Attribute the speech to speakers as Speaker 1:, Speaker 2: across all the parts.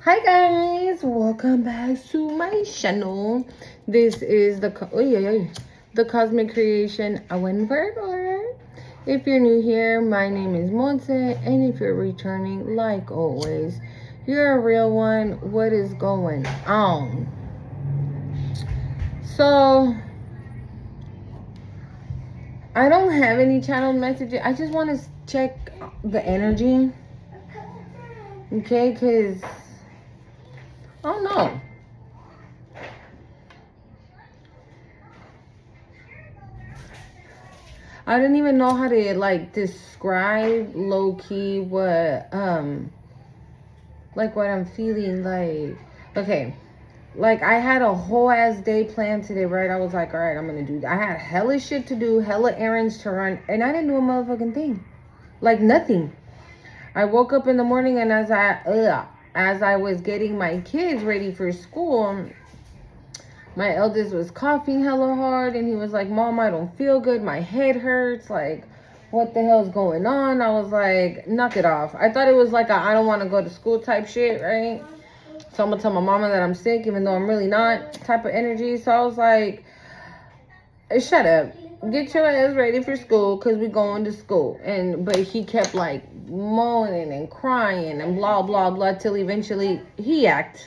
Speaker 1: Hi guys, welcome back to my channel. This is the Cosmic Creation Awen. If you're new here, my name is Monse, and if you're returning, like always, you're a real one. What is going on? So I don't have any channel messages. I just want to check the energy, okay? Because I don't know. I didn't even know how to like describe low key what what I'm feeling like. Okay, like I had a whole ass day planned today, right? I was like, all right, I'm gonna do that. I had hella shit to do, hella errands to run, and I didn't do a motherfucking thing. Like nothing. I woke up in the morning, and as I was getting my kids ready for school, my eldest was coughing hella hard, and he was like, Mom, I don't feel good. My head hurts. Like, what the hell's going on? I was like, knock it off. I thought it was like I don't want to go to school type shit, right? So I'm going to tell my mama that I'm sick, even though I'm really not type of energy. So I was like, shut up. Get your ass ready for school because we going to school. But he kept like moaning and crying and blah, blah, blah till eventually he acted.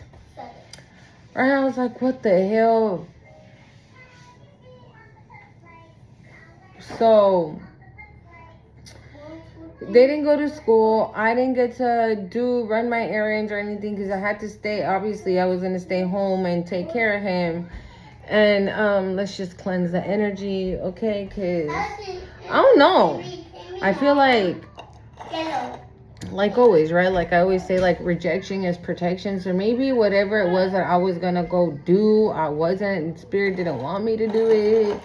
Speaker 1: Right? I was like, what the hell? So they didn't go to school. I didn't get to run my errands or anything because I had to stay. Obviously, I was going to stay home and take care of him. And let's just cleanse the energy, okay? Because I don't know. I feel like always, right? Like I always say, like rejection is protection. So maybe whatever it was that I was going to go do, I wasn't. Spirit didn't want me to do it.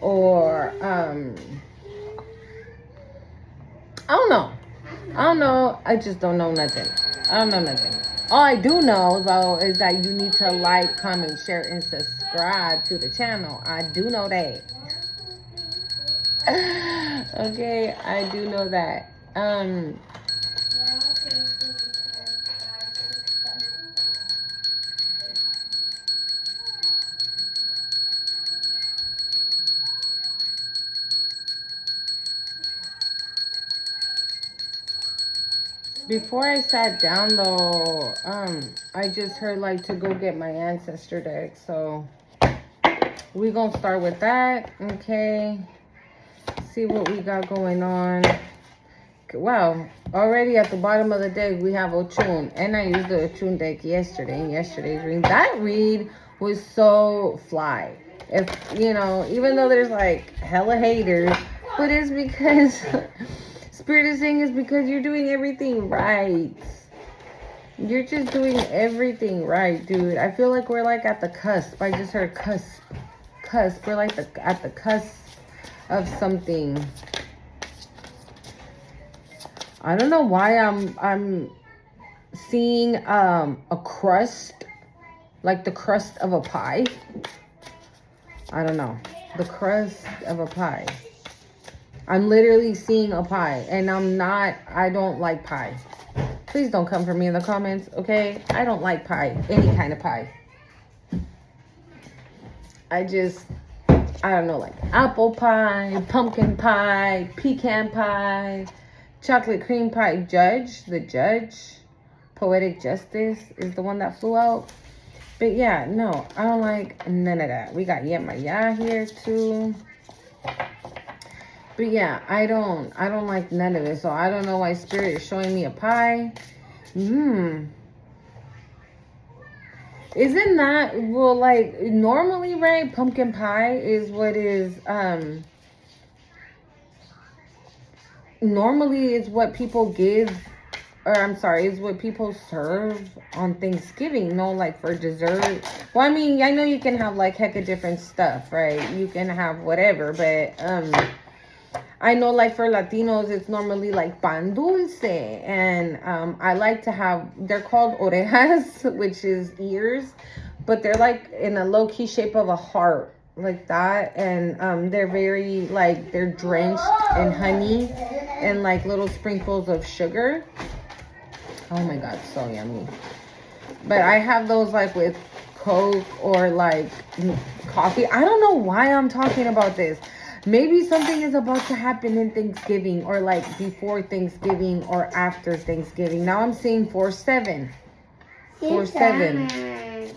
Speaker 1: Or, I don't know. I just don't know nothing. I don't know nothing. All I do know, though, is that you need to like, comment, share, and subscribe to the channel. I do know that. Okay, I do know that. Before I sat down, though, I just heard, like, to go get my ancestor deck. So, we gonna start with that, okay? See what we got going on. Wow, already at the bottom of the deck, we have Ochun. And I used the Ochun deck yesterday, in yesterday's read. That read was so fly. If, you know, even though there's, like, hella haters, but it's because... Spirit is saying is because you're doing everything right. You're just doing everything right, dude. I feel like we're like at the cusp. I just heard cusp. Cusp. We're like at the cusp of something. I don't know why I'm seeing a crust, like the crust of a pie. I don't know. The crust of a pie. I'm literally seeing a pie, and I don't like pie. Please don't come for me in the comments, okay? I don't like pie, any kind of pie. I don't know, like apple pie, pumpkin pie, pecan pie, chocolate cream pie. The judge, Poetic Justice is the one that flew out. But yeah, no, I don't like none of that. We got Yemaya here too. But yeah, I don't like none of it. So I don't know why Spirit is showing me a pie. Isn't that, well, like, normally, right, pumpkin pie is what is, normally is what people give, or I'm sorry, is what people serve on Thanksgiving, no, like, for dessert. Well, I mean, I know you can have, like, heck of different stuff, right? You can have whatever, but, I know, like, for Latinos, it's normally, like, pan dulce. And I like to have, they're called orejas, which is ears. But they're, like, in a low-key shape of a heart, like that. And they're very, like, they're drenched in honey and, like, little sprinkles of sugar. Oh, my God, so yummy. But I have those like with Coke or like coffee. I don't know why I'm talking about this. Maybe something is about to happen in Thanksgiving or like before Thanksgiving or after Thanksgiving. Now I'm seeing 4-7. 4-7.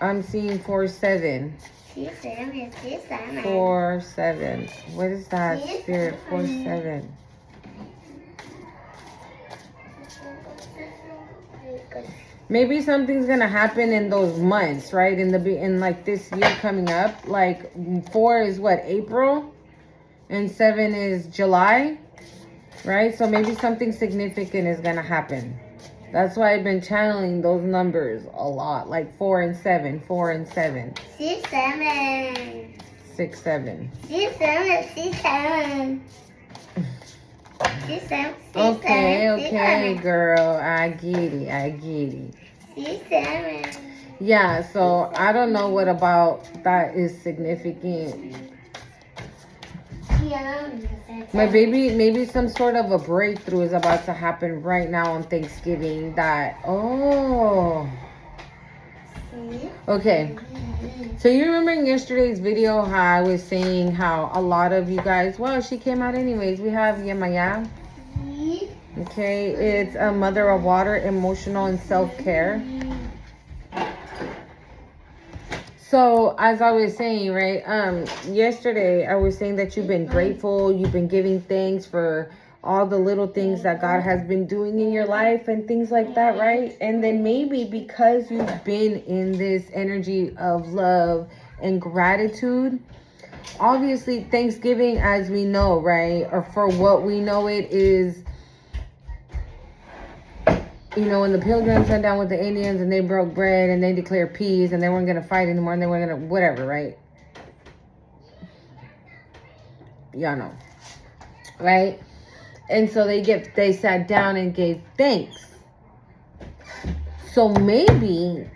Speaker 1: I'm seeing 4-7. 4-7. What is that, Spirit? 4-7. Maybe something's gonna happen in those months, right? In like this year coming up. Like 4 is what, April, and 7 is July, right? So maybe something significant is gonna happen. That's why I've been channeling those numbers a lot, like 4 and 7, 4 and 7.
Speaker 2: 6, 7.
Speaker 1: 6, 7.
Speaker 2: 6, 7, 6, 7. 6, 7, 6,
Speaker 1: Okay, girl. I get it.
Speaker 2: 6, 7.
Speaker 1: Yeah, so I don't know what about that is significant. But maybe some sort of a breakthrough is about to happen right now on Thanksgiving that, okay. So you remember in yesterday's video how I was saying how a lot of you guys, well, she came out anyways. We have Yemaya. Okay, it's a mother of water, emotional and self-care. So as I was saying, right, yesterday I was saying that you've been grateful, you've been giving thanks for all the little things that God has been doing in your life and things like that, right? And then maybe because you've been in this energy of love and gratitude, obviously Thanksgiving, as we know, right, or for what we know it is, you know, when the Pilgrims sat down with the Indians and they broke bread and they declared peace and they weren't going to fight anymore and they weren't going to whatever, right? Y'all know. Right? And so they sat down and gave thanks. So maybe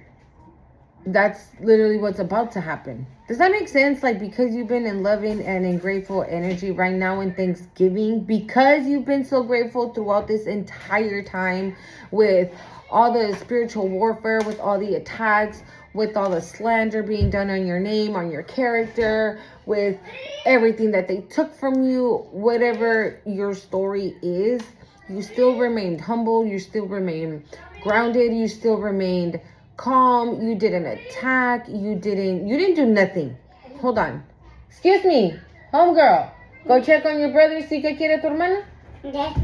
Speaker 1: that's literally what's about to happen. Does that make sense? Like, because you've been in loving and in grateful energy right now in Thanksgiving, because you've been so grateful throughout this entire time with all the spiritual warfare, with all the attacks, with all the slander being done on your name, on your character, with everything that they took from you, whatever your story is, you still remained humble, you still remained grounded, you still remained calm, you didn't attack, you didn't do nothing. Hold on. Excuse me, homegirl. Go check on your brother, see que quiere tu hermana.
Speaker 2: Okay.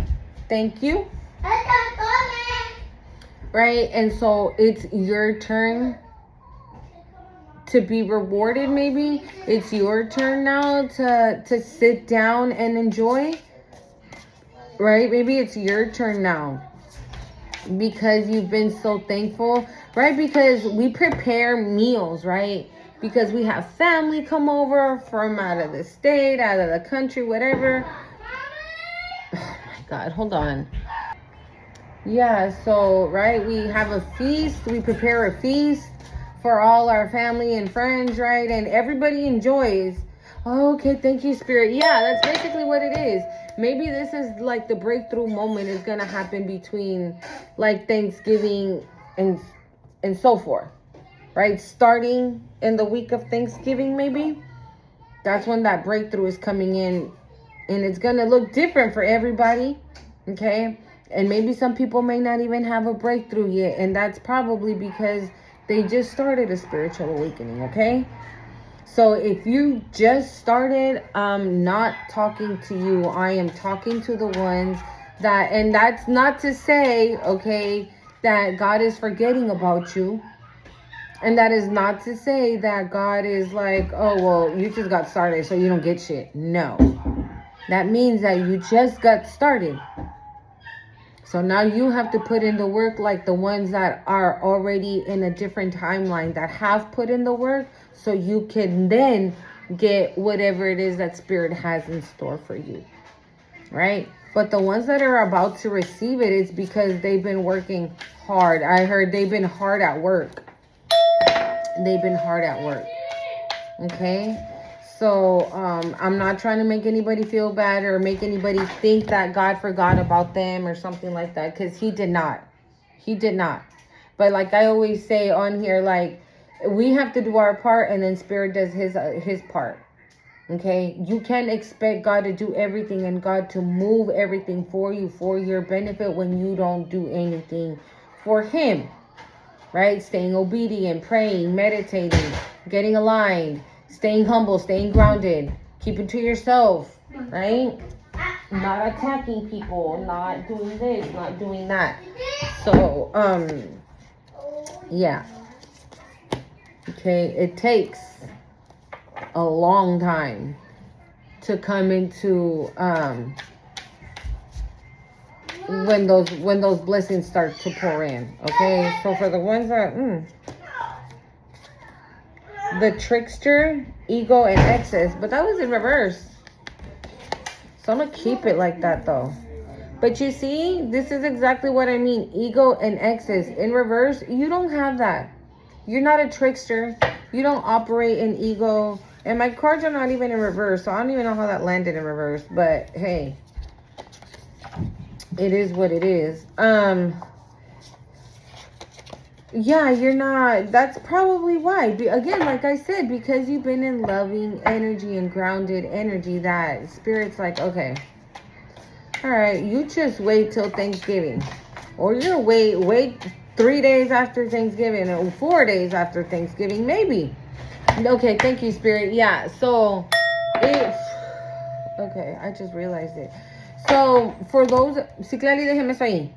Speaker 1: Thank you. Right, and so it's your turn to be rewarded, maybe. It's your turn now to sit down and enjoy. Right, maybe it's your turn now. Because you've been so thankful, right? Because we prepare meals, right? Because we have family come over from out of the state, out of the country, whatever. Oh my God, hold on. Yeah, so, right, we have a feast. We prepare a feast for all our family and friends, right? And everybody enjoys. Oh, okay, thank you, Spirit. Yeah, that's basically what it is. Maybe this is like the breakthrough moment is going to happen between like Thanksgiving and so forth, right? Starting in the week of Thanksgiving, maybe. That's when that breakthrough is coming in, and it's going to look different for everybody, okay? And maybe some people may not even have a breakthrough yet, and that's probably because they just started a spiritual awakening, okay? So if you just started, I'm not talking to you. I am talking to the ones that, and that's not to say, okay, that God is forgetting about you. And that is not to say that God is like, oh, well, you just got started, so you don't get shit. No. That means that you just got started. So now you have to put in the work like the ones that are already in a different timeline that have put in the work, so you can then get whatever it is that Spirit has in store for you, right? But the ones that are about to receive it is because they've been working hard. I heard they've been hard at work. They've been hard at work, okay? So I'm not trying to make anybody feel bad or make anybody think that God forgot about them or something like that, because he did not. He did not. But like I always say on here, like we have to do our part and then Spirit does his part. Okay, you can't expect God to do everything and God to move everything for you for your benefit when you don't do anything for Him, right? Staying obedient, praying, meditating, getting aligned, staying humble, staying grounded, keeping to yourself, right? Not attacking people, not doing this, not doing that. So, yeah. Okay, it takes a long time to come into when those blessings start to pour in. Okay, so for the ones that the trickster, ego, and excess, but that was in reverse. So I'm gonna keep it like that though. But you see, this is exactly what I mean. Ego and excess in reverse. You don't have that. You're not a trickster. You don't operate in ego. And my cards are not even in reverse. So I don't even know how that landed in reverse. But hey, it is what it is. Yeah, you're not. That's probably why. Again, like I said, because you've been in loving energy and grounded energy, that Spirit's like, okay, all right, you just wait till Thanksgiving. Or you'll wait 3 days after Thanksgiving or 4 days after Thanksgiving, maybe. Okay, thank you, Spirit. Yeah, so okay, I just realized it. So for those, Ciclali, déjeme eso ahí.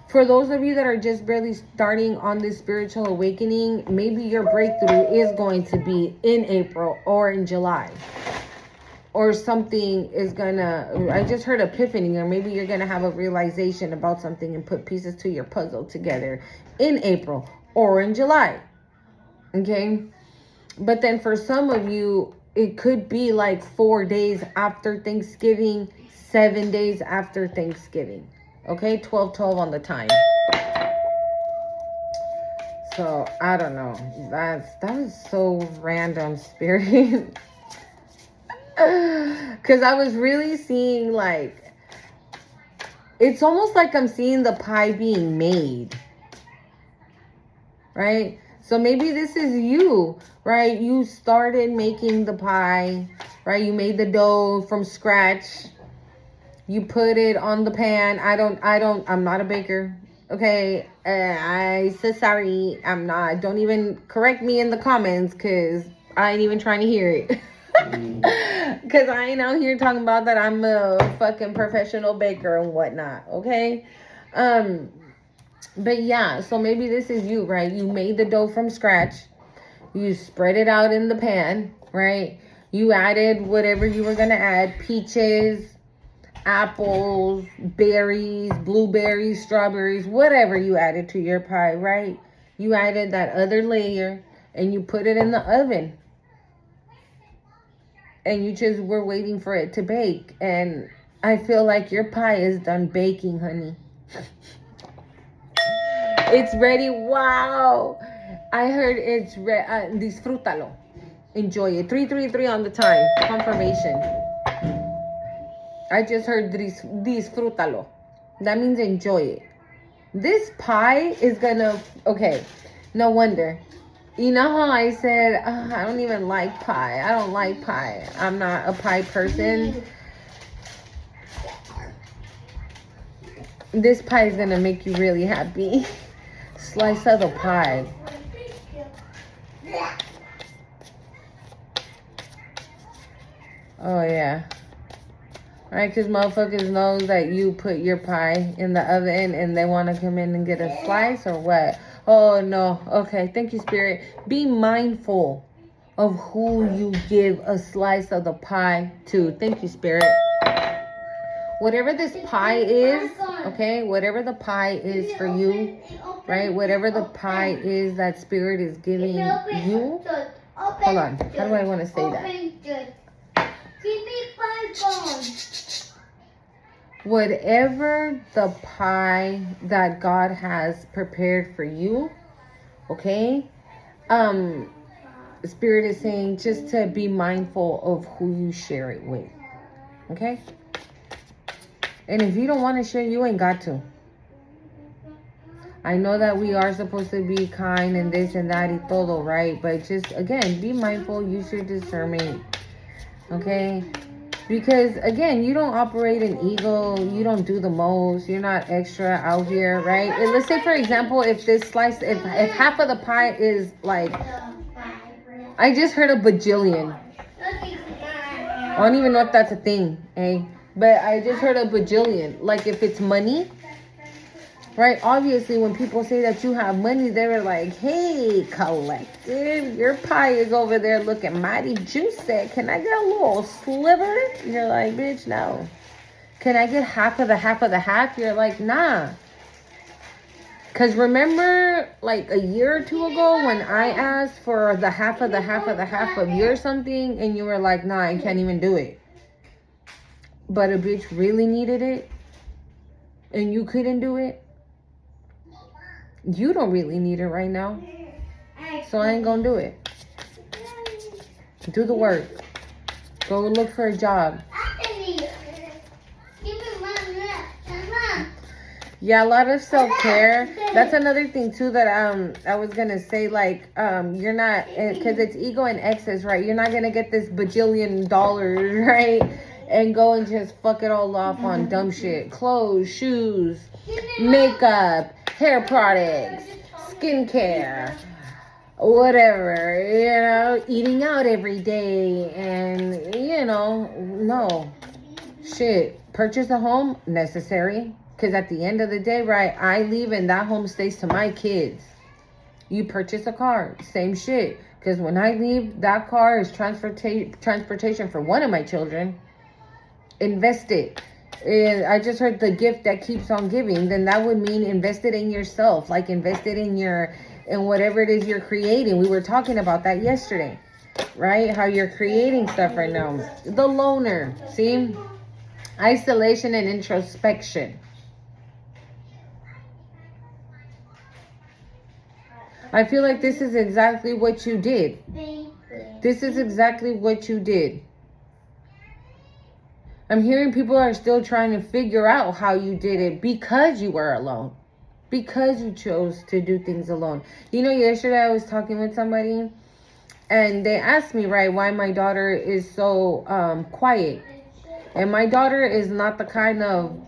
Speaker 1: For those of you that are just barely starting on this spiritual awakening, maybe your breakthrough is going to be in April or in July. Or something is gonna, I just heard epiphany, or maybe you're gonna have a realization about something and put pieces to your puzzle together in April or in July. Okay? But then for some of you, it could be like 4 days after Thanksgiving, 7 days after Thanksgiving. Okay? 12-12 on the time. So, I don't know. That was so random, Spirit. Because I was really seeing like, it's almost like I'm seeing the pie being made. Right? So maybe this is you, right? You started making the pie, right? You made the dough from scratch. You put it on the pan. I'm not a baker. Okay. I said sorry. I'm not. Don't even correct me in the comments because I ain't even trying to hear it. Because I ain't out here talking about that I'm a fucking professional baker and whatnot. Okay. But yeah, so maybe this is you, right? You made the dough from scratch. You spread it out in the pan, right? You added whatever you were going to add. Peaches, apples, berries, blueberries, strawberries, whatever you added to your pie, right? You added that other layer and you put it in the oven. And you just were waiting for it to bake. And I feel like your pie is done baking, honey. It's ready. Wow. I heard it's ready. Disfrútalo. Enjoy it. 333 on the time. Confirmation. I just heard disfrútalo. That means enjoy it. This pie is gonna... Okay. No wonder. You know how I said, I don't even like pie. I don't like pie. I'm not a pie person. This pie is going to make you really happy. Slice of the pie. Oh, yeah. Right, because motherfuckers knows that you put your pie in the oven and they want to come in and get a slice or what? Oh, no. Okay. Thank you, Spirit. Be mindful of who you give a slice of the pie to. Thank you, Spirit. Whatever this pie is, okay, whatever the pie is for you, right? Whatever the pie is that Spirit is giving you. Hold on. How do I want to say that? Whatever the pie that God has prepared for you, okay? Spirit is saying just to be mindful of who you share it with, okay? And if you don't want to share, you ain't got to. I know that we are supposed to be kind and this and that y todo, right? But just, again, be mindful. Use your discernment. Okay? Because, again, you don't operate in ego. You don't do the most. You're not extra out here, right? And let's say, for example, if this slice, if half of the pie is like, I just heard a bajillion. I don't even know if that's a thing, eh? But I just heard a bajillion. Like, if it's money, right? Obviously, when people say that you have money, they're like, hey, collective, your pie is over there looking mighty juicy. Can I get a little sliver? You're like, bitch, no. Can I get half of the half of the half? You're like, nah. Because remember, like a year or two ago, when I asked for the half of the half of the half of your something, and you were like, nah, I can't even do it. But a bitch really needed it, and you couldn't do it. You don't really need it right now. So I ain't gonna do it. Do the work. Go look for a job. Yeah, a lot of self-care. That's another thing too that I was gonna say, like, you're not, because it's ego and excess, right? You're not gonna get this bajillion dollars, right? And go and just fuck it all off on dumb shit. Clothes, shoes, makeup, hair products, skincare, whatever, you know, eating out every day, and, you know, no. Shit. Purchase a home, necessary. Because at the end of the day, right, I leave and that home stays to my kids. You purchase a car, same shit. Because when I leave, that car is transportation for one of my children. Invest it. And I just heard the gift that keeps on giving. Then that would mean invest it in yourself. Like invest it in whatever it is you're creating. We were talking about that yesterday. Right? How you're creating stuff right now. The loner. See? Isolation and introspection. I feel like this is exactly what you did. This is exactly what you did. I'm hearing people are still trying to figure out how you did it because you were alone. Because you chose to do things alone. You know, yesterday I was talking with somebody and they asked me, right, why my daughter is so quiet. And my daughter is not the kind of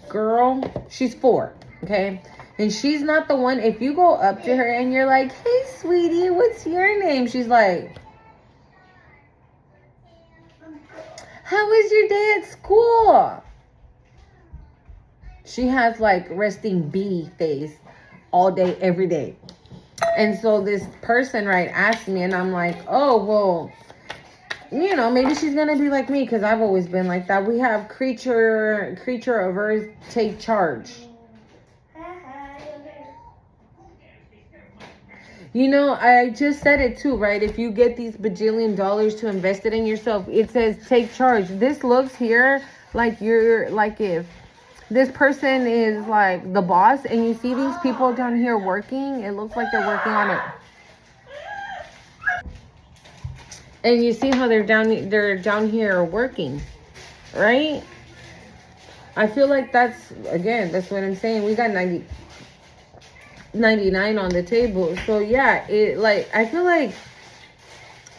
Speaker 1: girl, she's 4, okay? And she's not the one, if you go up to her and you're like, hey, sweetie, what's your name? She's like, how was your day at school? She has like resting bee face all day, every day. And so this person, right, asked me, and I'm like, oh, well, you know, maybe she's going to be like me because I've always been like that. We have creature of earth take charge. You know, I just said it too, right? If you get these bajillion dollars to invest it in yourself, it says take charge. This looks here like you're like if this person is like the boss and you see these people down here working, it looks like they're working on it. And you see how they're down here working, right? I feel like that's what I'm saying. We got 99 on the table. So yeah, it like I feel like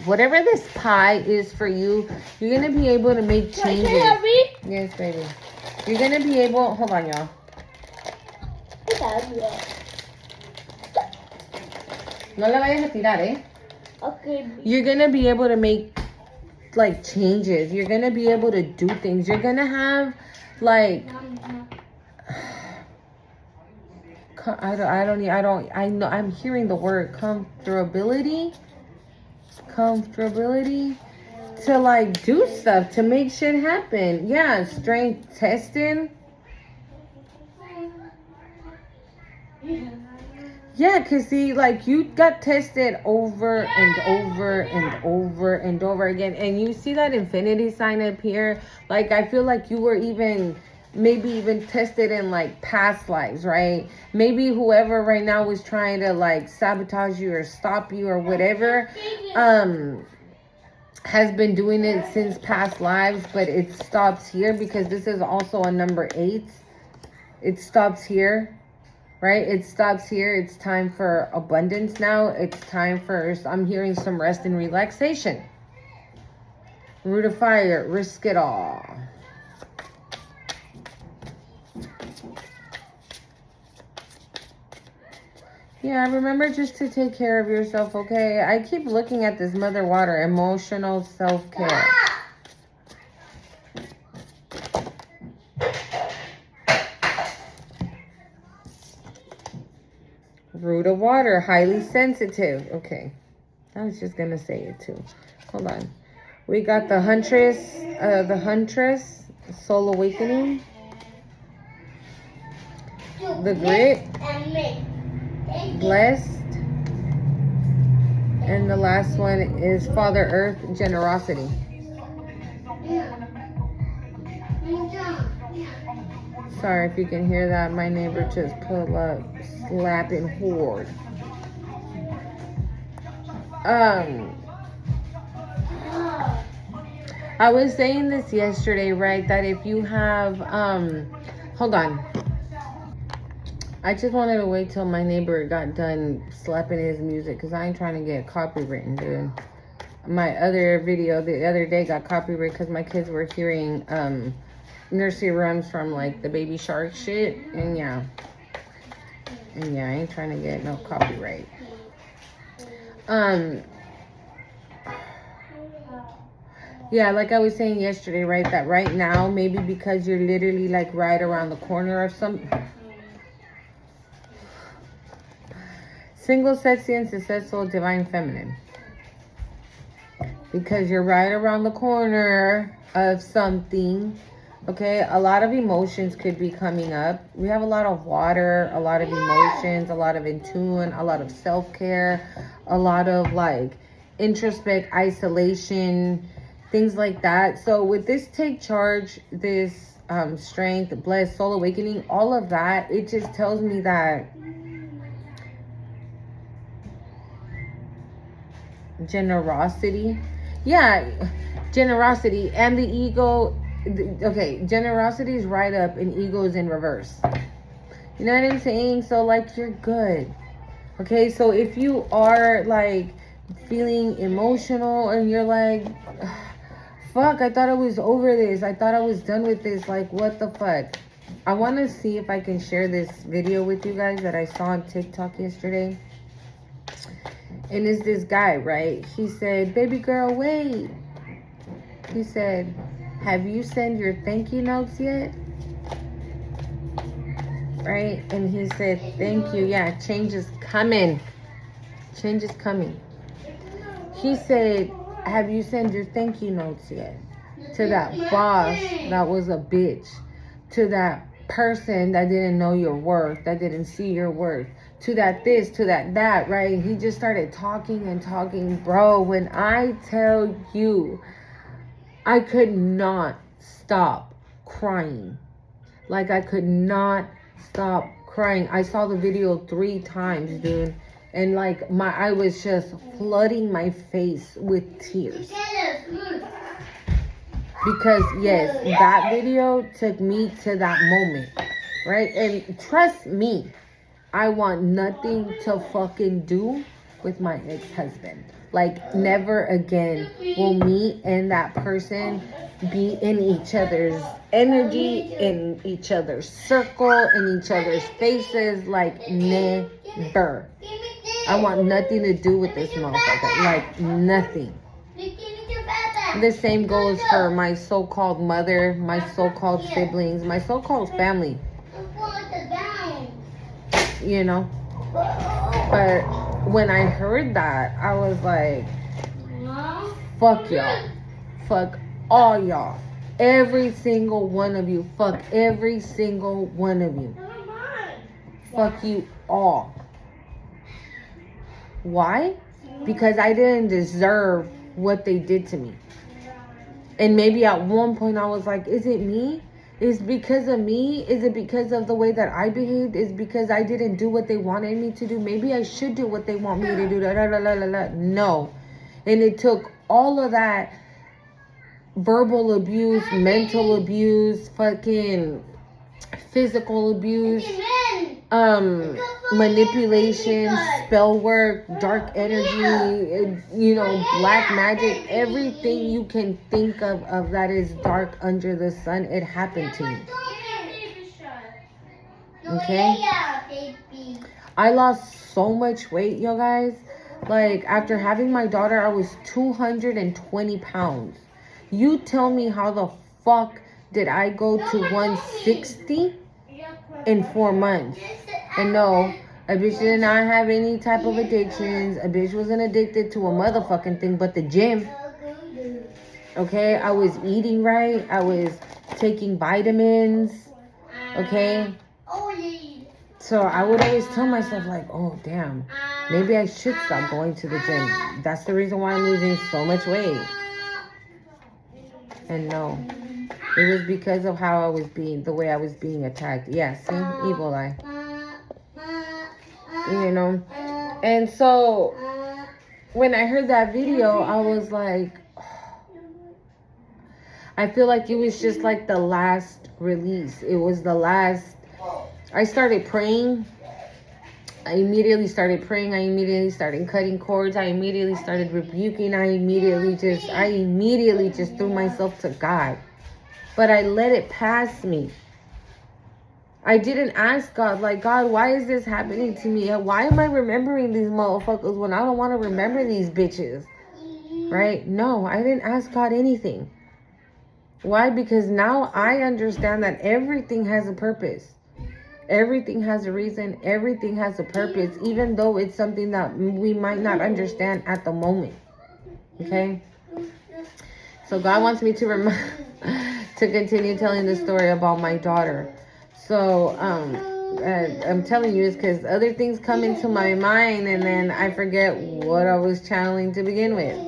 Speaker 1: whatever this pie is for you, you're gonna be able to make changes.
Speaker 2: Can you help me?
Speaker 1: Yes, baby. You're gonna be able. Hold on, y'all. No la vayas a tirar, eh?
Speaker 2: Okay.
Speaker 1: You're gonna be able to make like changes. You're gonna be able to do things. You're gonna have like. I know I'm hearing the word comfortability to like do stuff, to make shit happen. Yeah, strength testing. Yeah, cause see, like you got tested over and over and over and over again, and you see that infinity sign up here. Like I feel like you were maybe even tested in like past lives, right? Maybe whoever right now was trying to like sabotage you or stop you or whatever, has been doing it since past lives, but it stops here because this is also a number 8. It stops here. right? It stops here. It's time for abundance now. It's time for, I'm hearing some rest and relaxation. Root of fire, risk it all. Yeah, remember just to take care of yourself, okay? I keep looking at this Mother Water, emotional self-care. Root of water, highly sensitive. Okay, I was just gonna say it too. Hold on. We got the Huntress, Soul Awakening. The Grit, Blessed. And the last one is Father Earth, Generosity. Sorry if you can hear that. My neighbor just pulled up, slapping hard. I was saying this yesterday, right? That if you have, hold on. I just wanted to wait till my neighbor got done slapping his music because I ain't trying to get copywritten, dude. My other video the other day got copyrighted because my kids were hearing nursery rhymes from like the Baby Shark shit. And yeah, I ain't trying to get no copyright. Yeah, like I was saying yesterday, right? That right now, maybe because you're literally like right around the corner of some... Single, sexy, and successful, divine feminine. Because you're right around the corner of something. Okay, a lot of emotions could be coming up. We have a lot of water, a lot of emotions, a lot of in tune, a lot of self-care, a lot of like introspect, isolation, things like that. So with this take charge, this strength, blessed, soul awakening, all of that, it just tells me that generosity, generosity and the ego. Okay, generosity is right up and ego is in reverse. You know what I'm saying? So like you're good. Okay, so if you are like feeling emotional and you're like, fuck, I thought I was over this, I thought I was done with this, like what the fuck. I want to see if I can share this video with you guys that I saw on TikTok yesterday. And it's this guy, right? He said, baby girl, wait. He said, have you sent your thank you notes yet? Right? And he said, thank you. Yeah, change is coming. Change is coming. He said, have you sent your thank you notes yet? To that boss that was a bitch. To that person that didn't know your worth, that didn't see your worth. To that this, to that, right? He just started talking and talking. Bro, when I tell you, I could not stop crying. Like, I could not stop crying. I saw the video 3 times, dude. And, like, I was just flooding my face with tears. Because, yes, that video took me to that moment, right? And trust me, I want nothing to fucking do with my ex-husband. Like, never again will me and that person be in each other's energy, in each other's circle, in each other's faces. Like, never. I want nothing to do with this motherfucker. Like, nothing. The same goes for my so-called mother, my so-called siblings, my so-called family. You know? But when I heard that, I was like, fuck y'all. Fuck all y'all. Every single one of you. Fuck every single one of you. Fuck you all. Why? Because I didn't deserve what they did to me. And maybe at one point I was like, is it me? Is it because of me? Is it because of the way that I behaved? Is it because I didn't do what they wanted me to do? Maybe I should do what they want me to do. No. And it took all of that verbal abuse, mental abuse, fucking physical abuse, manipulation, spell work, dark energy, black magic, everything you can think of that is dark under the sun, it happened to me. Okay? I lost so much weight, you guys. Like, after having my daughter, I was 220 pounds. You tell me how the fuck did I go to 160 in 4 months? And no, a bitch did not have any type of addictions. A bitch wasn't addicted to a motherfucking thing but the gym. Okay? I was eating right. I was taking vitamins. Okay? So I would always tell myself, like, oh, damn, maybe I should stop going to the gym. That's the reason why I'm losing so much weight. And no, it was because of how I was the way I was being attacked. Yeah, see, evil eye. And so when I heard that video, I was like, I feel like it was just like the last release. It was the last. I started praying. I immediately started praying. I immediately started cutting cords. I immediately started rebuking. I immediately just threw myself to God. But I let it pass me. I didn't ask God, like, God, why is this happening to me? Why am I remembering these motherfuckers when I don't want to remember these bitches? Right? No, I didn't ask God anything. Why? Because now I understand that everything has a purpose. Everything has a reason. Everything has a purpose, even though it's something that we might not understand at the moment. Okay? So God wants me to to continue telling the story about my daughter. So I'm telling you this because other things come into my mind and then I forget what I was channeling to begin with.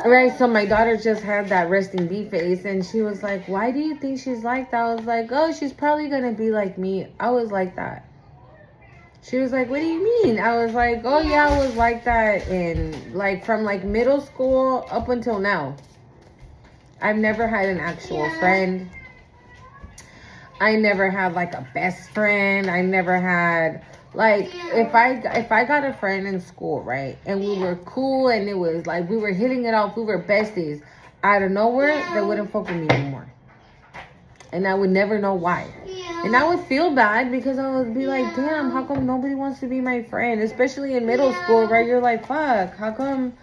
Speaker 1: Right, so my daughter just had that resting bee face and she was like, why do you think she's like that? I was like, oh, she's probably gonna be like me. I was like that. She was like, what do you mean? I was like, oh yeah, I was like that in from middle school up until now. I've never had an actual friend. I never had a best friend. I never had if I got a friend in school, right, and we were cool and it was we were hitting it off, we were besties, out of nowhere they wouldn't fuck with me anymore. And I would never know why. And I would feel bad because I would be like, damn, how come nobody wants to be my friend? Especially in middle school, right? You're like, fuck, how come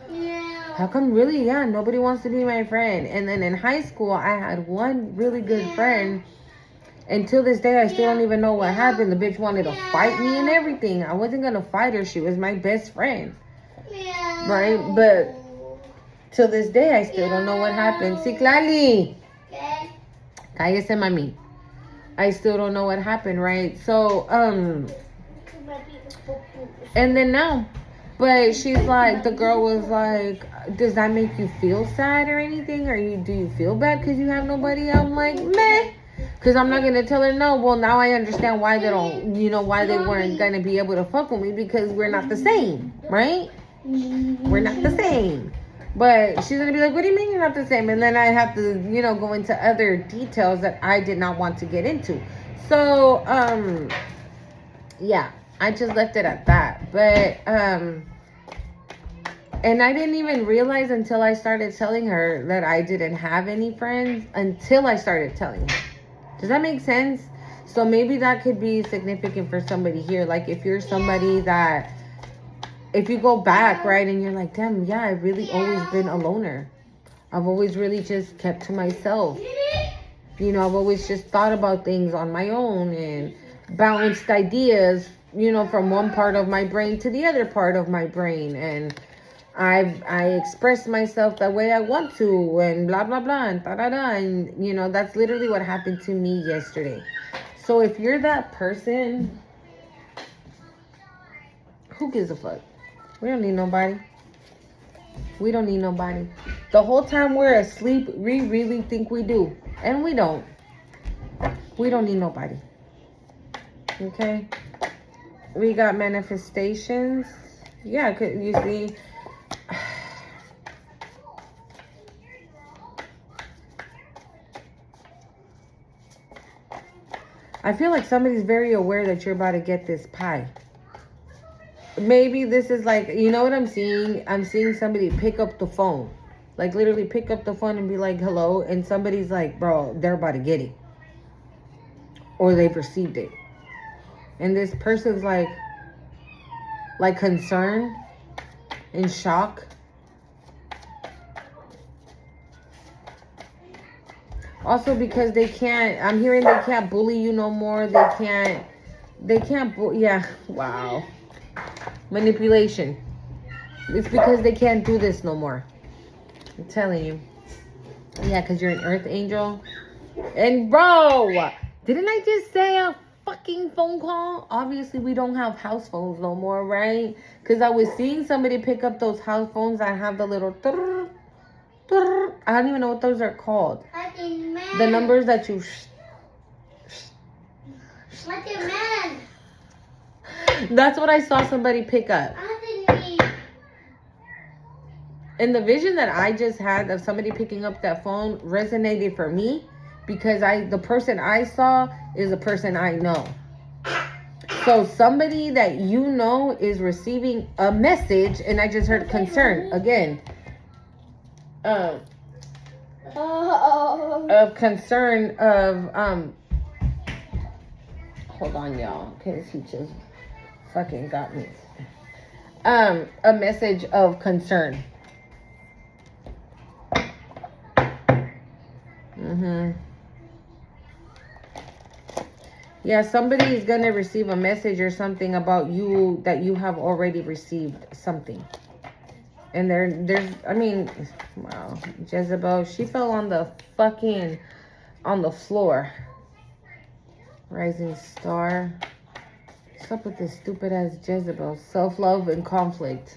Speaker 1: really, nobody wants to be my friend? And then in high school, I had one really good friend. And till this day, I still don't even know what happened. The bitch wanted to fight me and everything. I wasn't going to fight her. She was my best friend. Right? But till this day, I still don't know what happened. Citlali. Cállese, mami. I still don't know what happened, right? So, and then now. But she's like, the girl was like, does that make you feel sad or anything? Or do you feel bad because you have nobody? I'm like, meh. Because I'm not going to tell her no. Well, now I understand why they don't, why they weren't going to be able to fuck with me. Because we're not the same, right? We're not the same. But she's going to be like, what do you mean you're not the same? And then I have to, go into other details that I did not want to get into. So, yeah, I just left it at that. But, and I didn't even realize until I started telling her that I didn't have any friends until I started telling her. Does that make sense? So maybe that could be significant for somebody here. Like if you're somebody that, if you go back, right, and you're like, damn, yeah, I've really always been a loner. I've always really just kept to myself. I've always just thought about things on my own and bounced ideas, from one part of my brain to the other part of my brain. And I express myself the way I want to and blah, blah, blah, and da-da-da. And, that's literally what happened to me yesterday. So if you're that person, who gives a fuck? We don't need nobody. We don't need nobody. The whole time we're asleep, we really think we do. And we don't. We don't need nobody. Okay? We got manifestations. Yeah, you see... I feel like somebody's very aware that you're about to get this pie. Maybe this is like, you know what I'm seeing? I'm seeing somebody pick up the phone. Like literally pick up the phone and be like, hello. And somebody's like, bro, they're about to get it. Or they've received it. And this person's like concerned, in shock. Also because they can't, I'm hearing they can't bully you no more. They can't, yeah, wow. Manipulation. It's because they can't do this no more. I'm telling you. Yeah, because you're an earth angel. And bro, didn't I just say a fucking phone call? Obviously, we don't have house phones no more, right? Because I was seeing somebody pick up those house phones that have the little... I don't even know what those are called. The numbers that you... That's what I saw somebody pick up. And the vision that I just had of somebody picking up that phone resonated for me because the person I saw is a person I know. So somebody that you know is receiving a message, and I just heard concern again. Of concern of hold on y'all, because he just fucking got me. A message of concern. Yeah, somebody is going to receive a message or something about you that you have already received something. And there's, I mean, wow, Jezebel, she fell on the floor. Rising star. What's up with this stupid ass Jezebel? Self-love and conflict.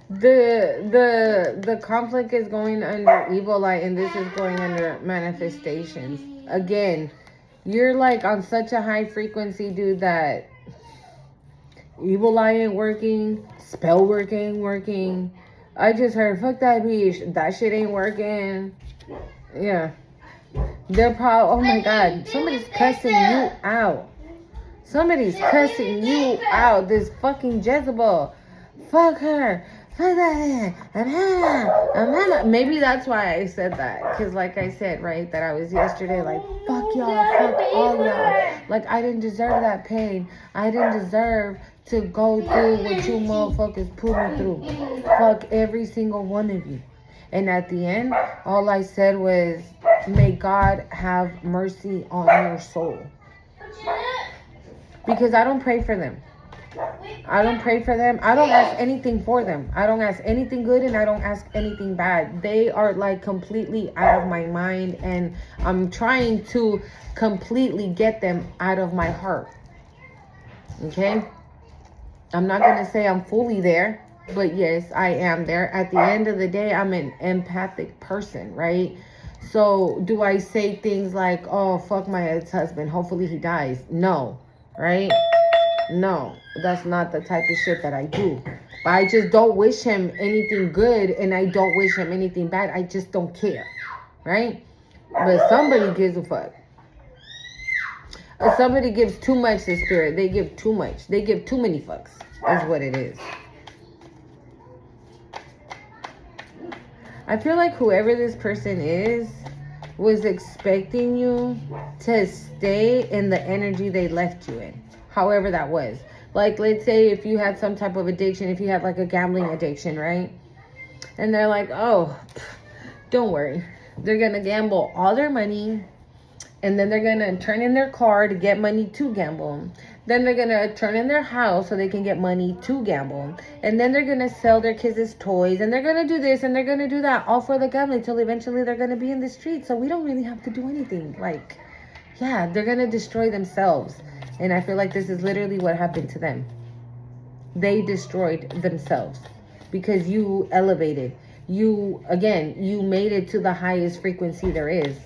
Speaker 1: The conflict is going under evil eye, and this is going under manifestations. Again, you're like on such a high frequency, dude, that evil eye ain't working, spell work ain't working. I just heard, fuck that bitch, that shit ain't working. Yeah. They're probably, oh my God, somebody's cussing you out. Somebody's cussing you out. This fucking Jezebel. Fuck her. Fuck that. Maybe that's why I said that. Because like I said, right, that I was yesterday like, fuck y'all, fuck all y'all. Like, I didn't deserve that pain. I didn't deserve to go through what you motherfuckers put me through. Fuck every single one of you. And at the end, all I said was, may God have mercy on your soul. Because I don't pray for them. I don't pray for them. I don't ask anything for them. I don't ask anything good and I don't ask anything bad. They are like completely out of my mind, and I'm trying to completely get them out of my heart. Okay? I'm not going to say I'm fully there, but yes, I am there. At the end of the day, I'm an empathic person, right? So do I say things like, oh, fuck my ex-husband, hopefully he dies? No, right? No, that's not the type of shit that I do. But I just don't wish him anything good, and I don't wish him anything bad. I just don't care, right? But somebody gives a fuck. Somebody gives too much to spirit. They give too much. They give too many fucks. That's what it is. I feel like whoever this person is was expecting you to stay in the energy they left you in. However that was. Like, let's say if you had some type of addiction, if you had like a gambling addiction, right? And they're like, oh, don't worry. They're going to gamble all their money. And then they're going to turn in their car to get money to gamble. Then they're going to turn in their house so they can get money to gamble. And then they're going to sell their kids' toys. And they're going to do this and they're going to do that. All for the gambling until eventually they're going to be in the street. So we don't really have to do anything. Like, yeah, they're going to destroy themselves. And I feel like this is literally what happened to them. They destroyed themselves because you elevated. You, again, you made it to the highest frequency there is.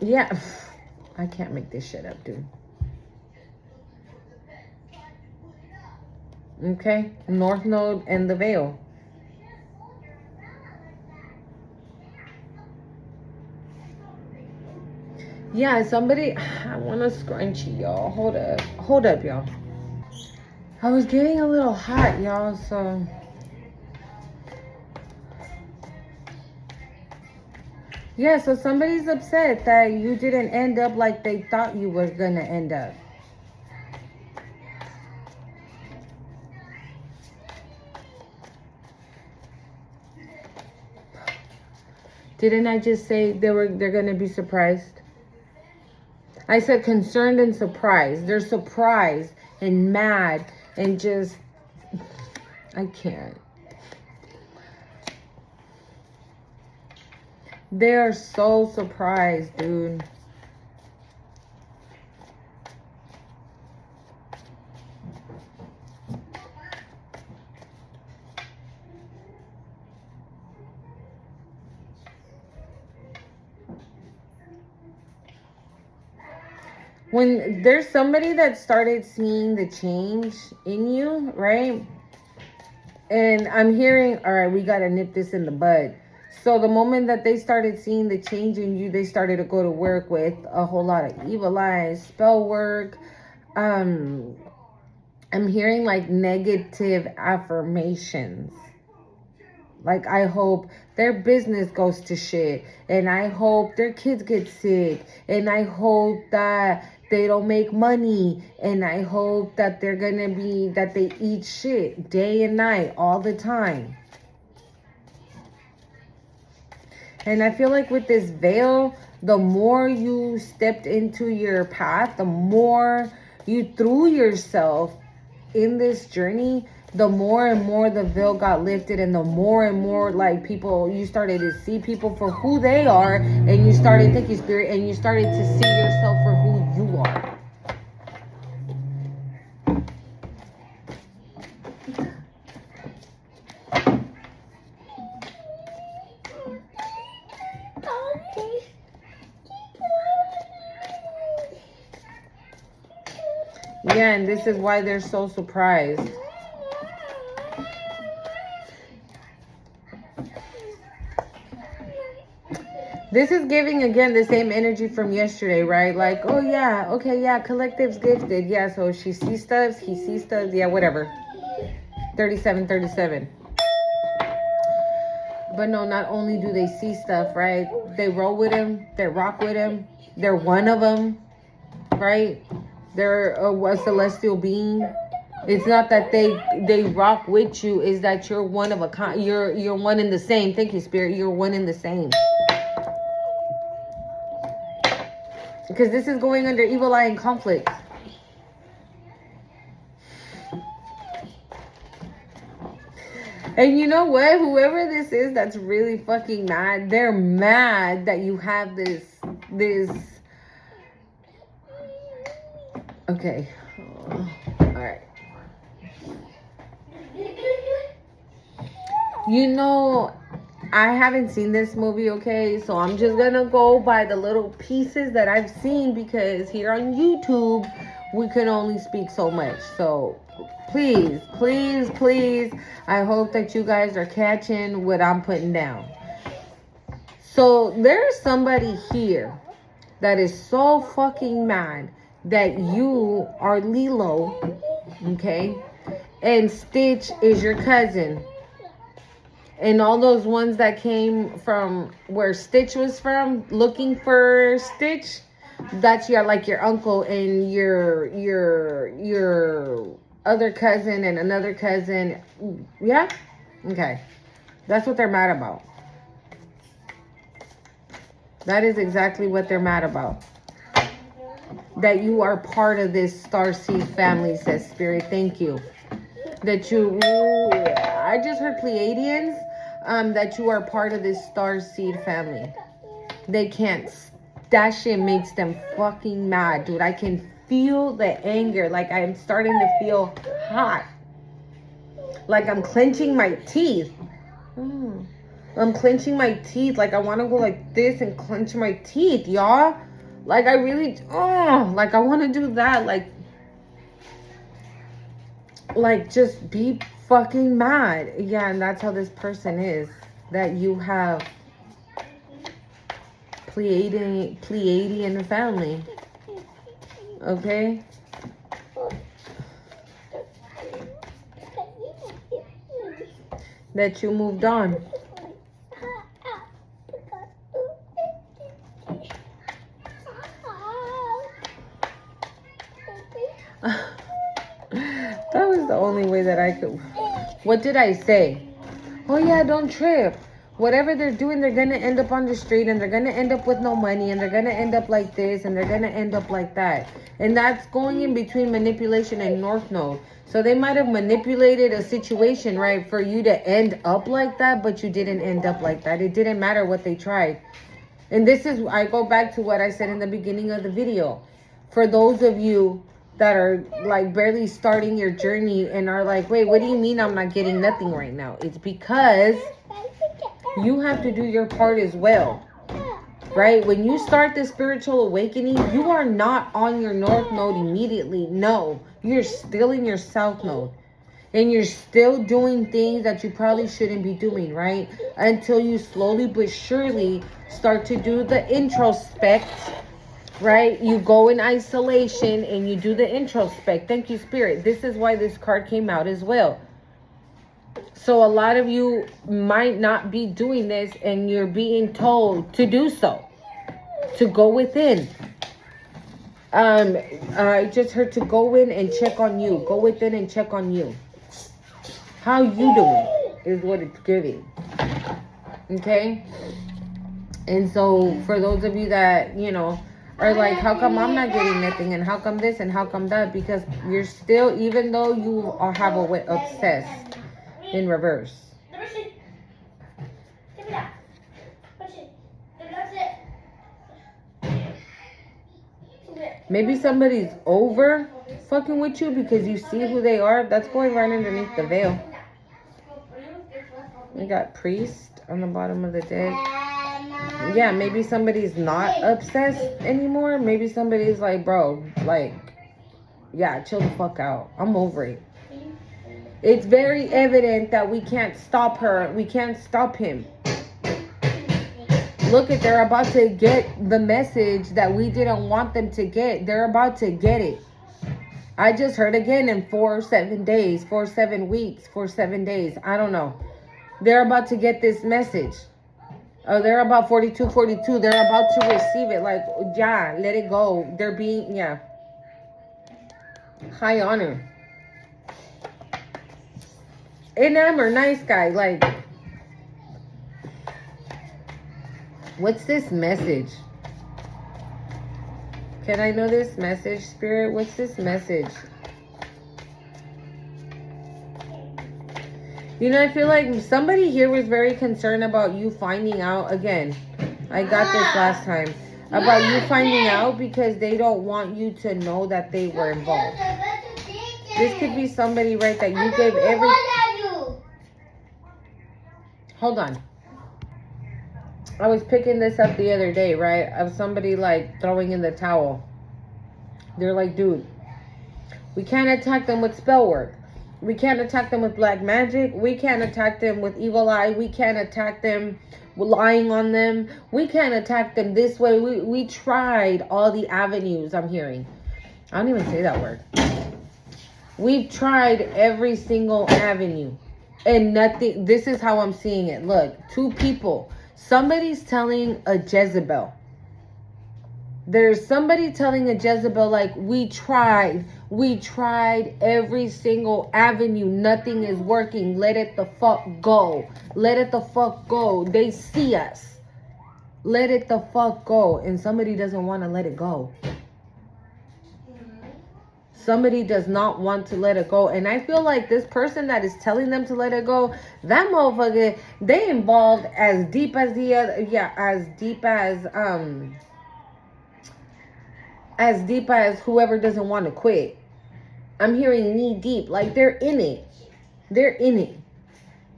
Speaker 1: Yeah, I can't make this shit up, dude. Okay, North Node and the Veil. Yeah, somebody. I want a scrunchie, y'all. Hold up, y'all. I was getting a little hot, y'all. So yeah, so somebody's upset that you didn't end up like they thought you were gonna end up. Didn't I just say they're gonna be surprised? I said concerned and surprised. They're surprised and mad and just I can't. They are so surprised, dude. When there's somebody that started seeing the change in you, right? And I'm hearing, all right, we got to nip this in the bud. So the moment that they started seeing the change in you, they started to go to work with a whole lot of evil eyes, spell work. I'm hearing like negative affirmations. Like, I hope their business goes to shit. And I hope their kids get sick. And I hope that they don't make money. And I hope that they're gonna be, that they eat shit day and night all the time. And I feel like with this veil, the more you stepped into your path, the more you threw yourself in this journey, the more and more the veil got lifted, and the more and more like people, you started to see people for who they are, and you started thinking spirit, and you started to see yourself for who you are. Yeah, and this is why they're so surprised. This is giving, again, the same energy from yesterday, right? Like, oh, yeah, okay, yeah, collective's gifted. Yeah, so she sees stuff, he sees stuff. Yeah, whatever. 37. But no, not only do they see stuff, right? They roll with him. They rock with him. They're one of them, right? They're a celestial being. It's not that they rock with you. It's that you're one of a kind. You're one in the same. Thank you, Spirit. You're one in the same. Because this is going under evil eye and conflict. And you know what? Whoever this is that's really fucking mad, they're mad that you have this. Okay. All right. You know, I haven't seen this movie, okay? So I'm just gonna go by the little pieces that I've seen, because here on YouTube, we can only speak so much. So please, I hope that you guys are catching what I'm putting down. So there's somebody here that is so fucking mad that you are Lilo, okay? And Stitch is your cousin. And all those ones that came from where Stitch was from, looking for Stitch, that's your uncle and your other cousin and another cousin. Yeah? Okay. That's what they're mad about. That is exactly what they're mad about. That you are part of this starseed family, says Spirit. Thank you. That I just heard Pleiadians. That you are part of this starseed family. They can't. That shit makes them fucking mad, dude. I can feel the anger. Like, I'm starting to feel hot. Like, I'm clenching my teeth. I'm clenching my teeth. Like, I want to go like this and clench my teeth, y'all. Like, I really, like, I want to do that. Like, just be fucking mad. Yeah, and that's how this person is. That you have Pleiadian family. Okay? That you moved on. That was the only way that I could. What did I say? Oh yeah, don't trip. Whatever they're doing, they're gonna end up on the street, and they're gonna end up with no money, and they're gonna end up like this, and they're gonna end up like that. And that's going in between manipulation and North Node. So they might have manipulated a situation, right, for you to end up like that, but you didn't end up like that. It didn't matter what they tried. And this is, I go back to what I said in the beginning of the video. For those of you that are like barely starting your journey and are like, wait, what do you mean I'm not getting nothing right now? It's because you have to do your part as well, right? When you start the spiritual awakening, you are not on your North Node immediately. No, you're still in your South Node. And you're still doing things that you probably shouldn't be doing, right? Until you slowly but surely start to do the introspect, right? You go in isolation and you do the introspect. Thank you, Spirit. This is why this card came out as well. So a lot of you might not be doing this, and you're being told to do so, to go within. I just heard to go in and check on you. Go within and check on you. How you doing is what it's giving. Okay? And so for those of you that, you know, are like, how come I'm not getting nothing, and how come this and how come that? Because you're still, even though you have a way obsessed in reverse. Maybe somebody's over fucking with you because you see who they are. That's going right underneath the veil. We got priest on the bottom of the deck. Yeah, maybe somebody's not obsessed anymore. Maybe somebody's like, bro, like, yeah, chill the fuck out. I'm over it. It's very evident that we can't stop her. We can't stop him. Look at, they're about to get the message that we didn't want them to get. They're about to get it. I just heard again in 4 or 7 days, 4 or 7 weeks, 4 or 7 days. I don't know. They're about to get this message. Oh, they're about 42. They're about to receive it. Like, yeah, let it go. They're being, yeah. High honor. Enamored, nice guy. Like, what's this message? Can I know this message, Spirit? What's this message? You know, I feel like somebody here was very concerned about you finding out. Again, I got this last time. About you finding out because they don't want you to know that they were involved. This could be somebody, right, that you gave every... Hold on. I was picking this up the other day, right? Of somebody like throwing in the towel. They're like, dude, we can't attack them with spell work. We can't attack them with black magic. We can't attack them with evil eye. We can't attack them with lying on them. We can't attack them this way. We tried all the avenues, I'm hearing. I don't even say that word. We've tried every single avenue. And nothing, this is how I'm seeing it. Look, 2 people. Somebody's telling a Jezebel. There's somebody telling a Jezebel, like, we tried every single avenue. Nothing is working. Let it the fuck go. Let it the fuck go. They see us. Let it the fuck go. And somebody doesn't want to let it go. Somebody does not want to let it go. And I feel like this person that is telling them to let it go, that motherfucker, they involved as deep as the other, yeah, as deep as whoever doesn't want to quit. I'm hearing knee deep, like they're in it. They're in it.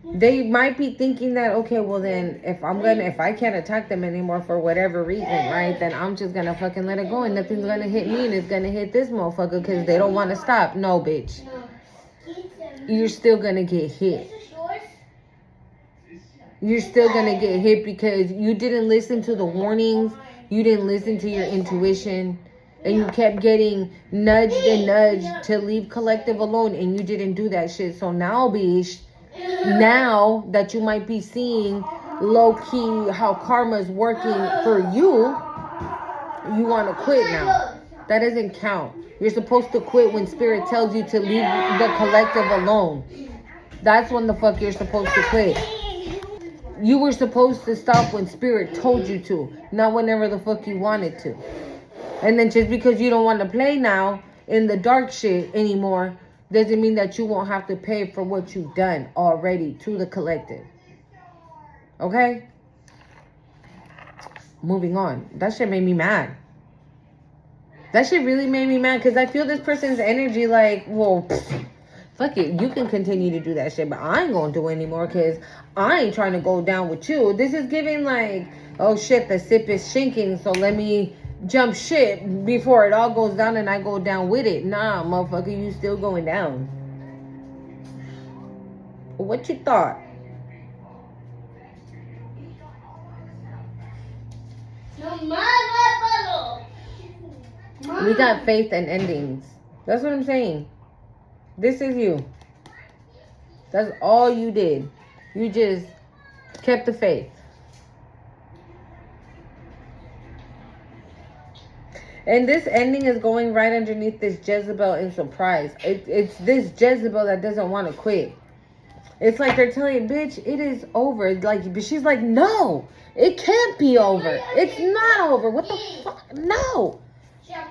Speaker 1: They might be thinking that, okay, well then, if I can't attack them anymore for whatever reason, right, then I'm just gonna fucking let it go and nothing's gonna hit me and it's gonna hit this motherfucker because they don't want to stop. No, bitch. You're still gonna get hit. you're still gonna get hit because you didn't listen to the warnings, you didn't listen to your intuition, and you kept getting nudged and nudged to leave collective alone, and you didn't do that shit. So now, bitch, now that you might be seeing low-key how karma's working for you, you want to quit now. That doesn't count. You're supposed to quit when spirit tells you to leave the collective alone. That's when the fuck you're supposed to quit. You were supposed to stop when spirit told you to, not whenever the fuck you wanted to. And then just because you don't want to play now in the dark shit anymore doesn't mean that you won't have to pay for what you've done already to the collective. Okay? Moving on. That shit made me mad. That shit really made me mad because I feel this person's energy like, well, fuck it. You can continue to do that shit, but I ain't gonna do it anymore because I ain't trying to go down with you. This is giving like, oh shit, the ship is sinking, so let me jump ship before it all goes down and I go down with it. Nah, motherfucker, you still going down. What you thought? We got faith and endings. That's what I'm saying. This is you. That's all you did. You just kept the faith. And this ending is going right underneath this Jezebel in surprise. It's this Jezebel that doesn't want to quit. It's like they're telling you, bitch, it is over. Like, but she's like, no, it can't be over. It's not over. What the fuck? No.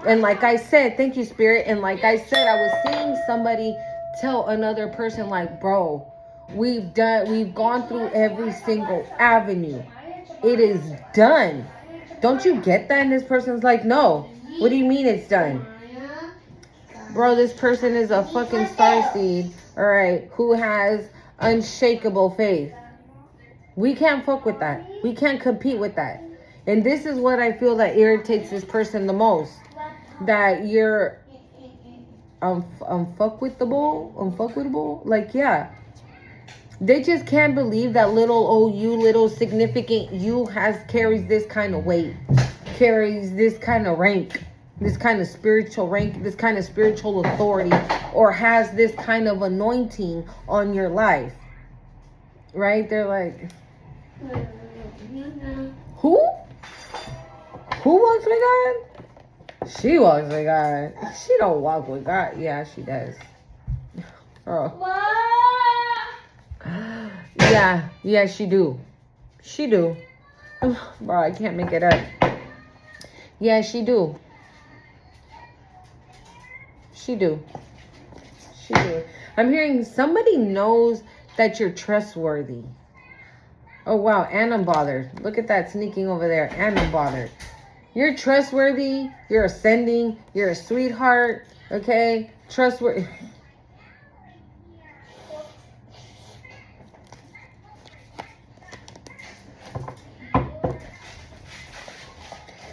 Speaker 1: And like I said, thank you, Spirit. And like I said, I was seeing somebody tell another person, like, bro, we've gone through every single avenue. It is done. Don't you get that? And this person's like, no. What do you mean it's done? Bro, this person is a fucking starseed, all right, who has unshakable faith. We can't fuck with that. We can't compete with that. And this is what I feel that irritates this person the most. That you're unfuckwittable. Like, yeah. They just can't believe that little significant you carries this kind of weight. Carries this kind of rank. This kind of spiritual rank. This kind of spiritual authority. Or has this kind of anointing on your life. Right? They're like, who? Who walks with God? She walks with God. She don't walk with God. Yeah, she does. Oh. Yeah, she do. She do. Bro, I can't make it up. Yeah, she do. She do. She do. I'm hearing somebody knows that you're trustworthy. Oh, wow. And I'm bothered. Look at that sneaking over there. And I'm bothered. You're trustworthy. You're ascending. You're a sweetheart. Okay? Trustworthy.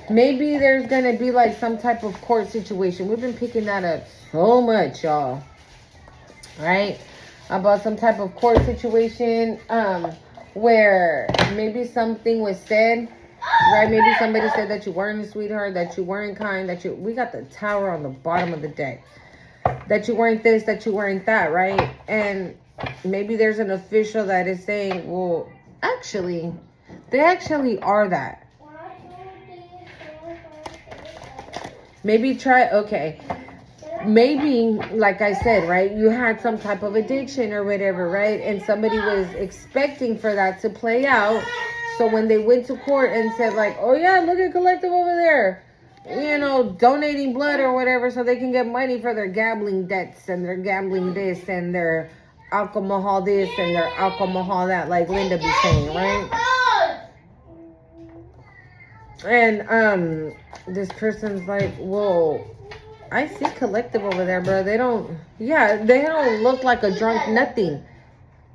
Speaker 1: Maybe there's going to be like some type of court situation. We've been picking that up so much, y'all. Right? About some type of court situation where maybe something was said. Right? Maybe somebody said that you weren't a sweetheart, that you weren't kind, we got the tower on the bottom of the deck. That you weren't this, that you weren't that, right? And maybe there's an official that is saying, well, actually, they actually are that. Maybe maybe, like I said, right, you had some type of addiction or whatever, right? And somebody was expecting for that to play out. So when they went to court and said like, oh yeah, look at Collective over there, you know, donating blood or whatever so they can get money for their gambling debts and their gambling this and their alcohol this and their alcohol that, like Linda be saying, right? And this person's like, whoa, I see Collective over there, bro. They don't look like a drunk nothing.